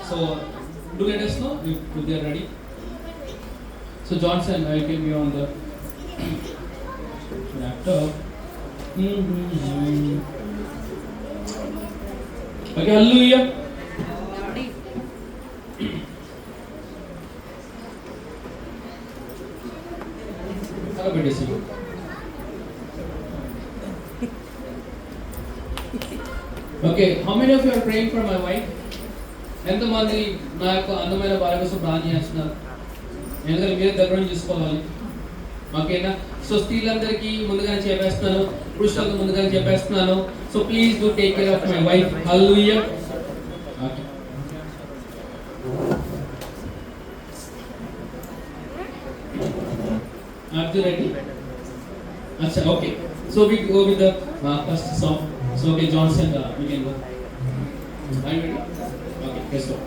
So do let us know if they are ready. So Johnson, I can be on the laptop. Okay, hallelujah. Hello, Betty. Okay, how many of you are praying for my wife? ఎంతమంది నా యొక్క అందమైన భార్య కోసం ప్రార్థన చేస్తున్నారు? ఎందుకంటే మీరు దగ్గర నుంచి చూసుకోవాలి. ఓకేనా? సో స్త్రీలందరికీ ముందుగానే చెప్పేస్తున్నాను, పురుషులకు ముందుగానే చెప్పేస్తున్నాను. So please do take care of my wife. Hallelujah. Okay. Are you ready? Acha, okay. So we go with the first song. So okay, Johnson, we can go. Are you ready? Okay, let's go.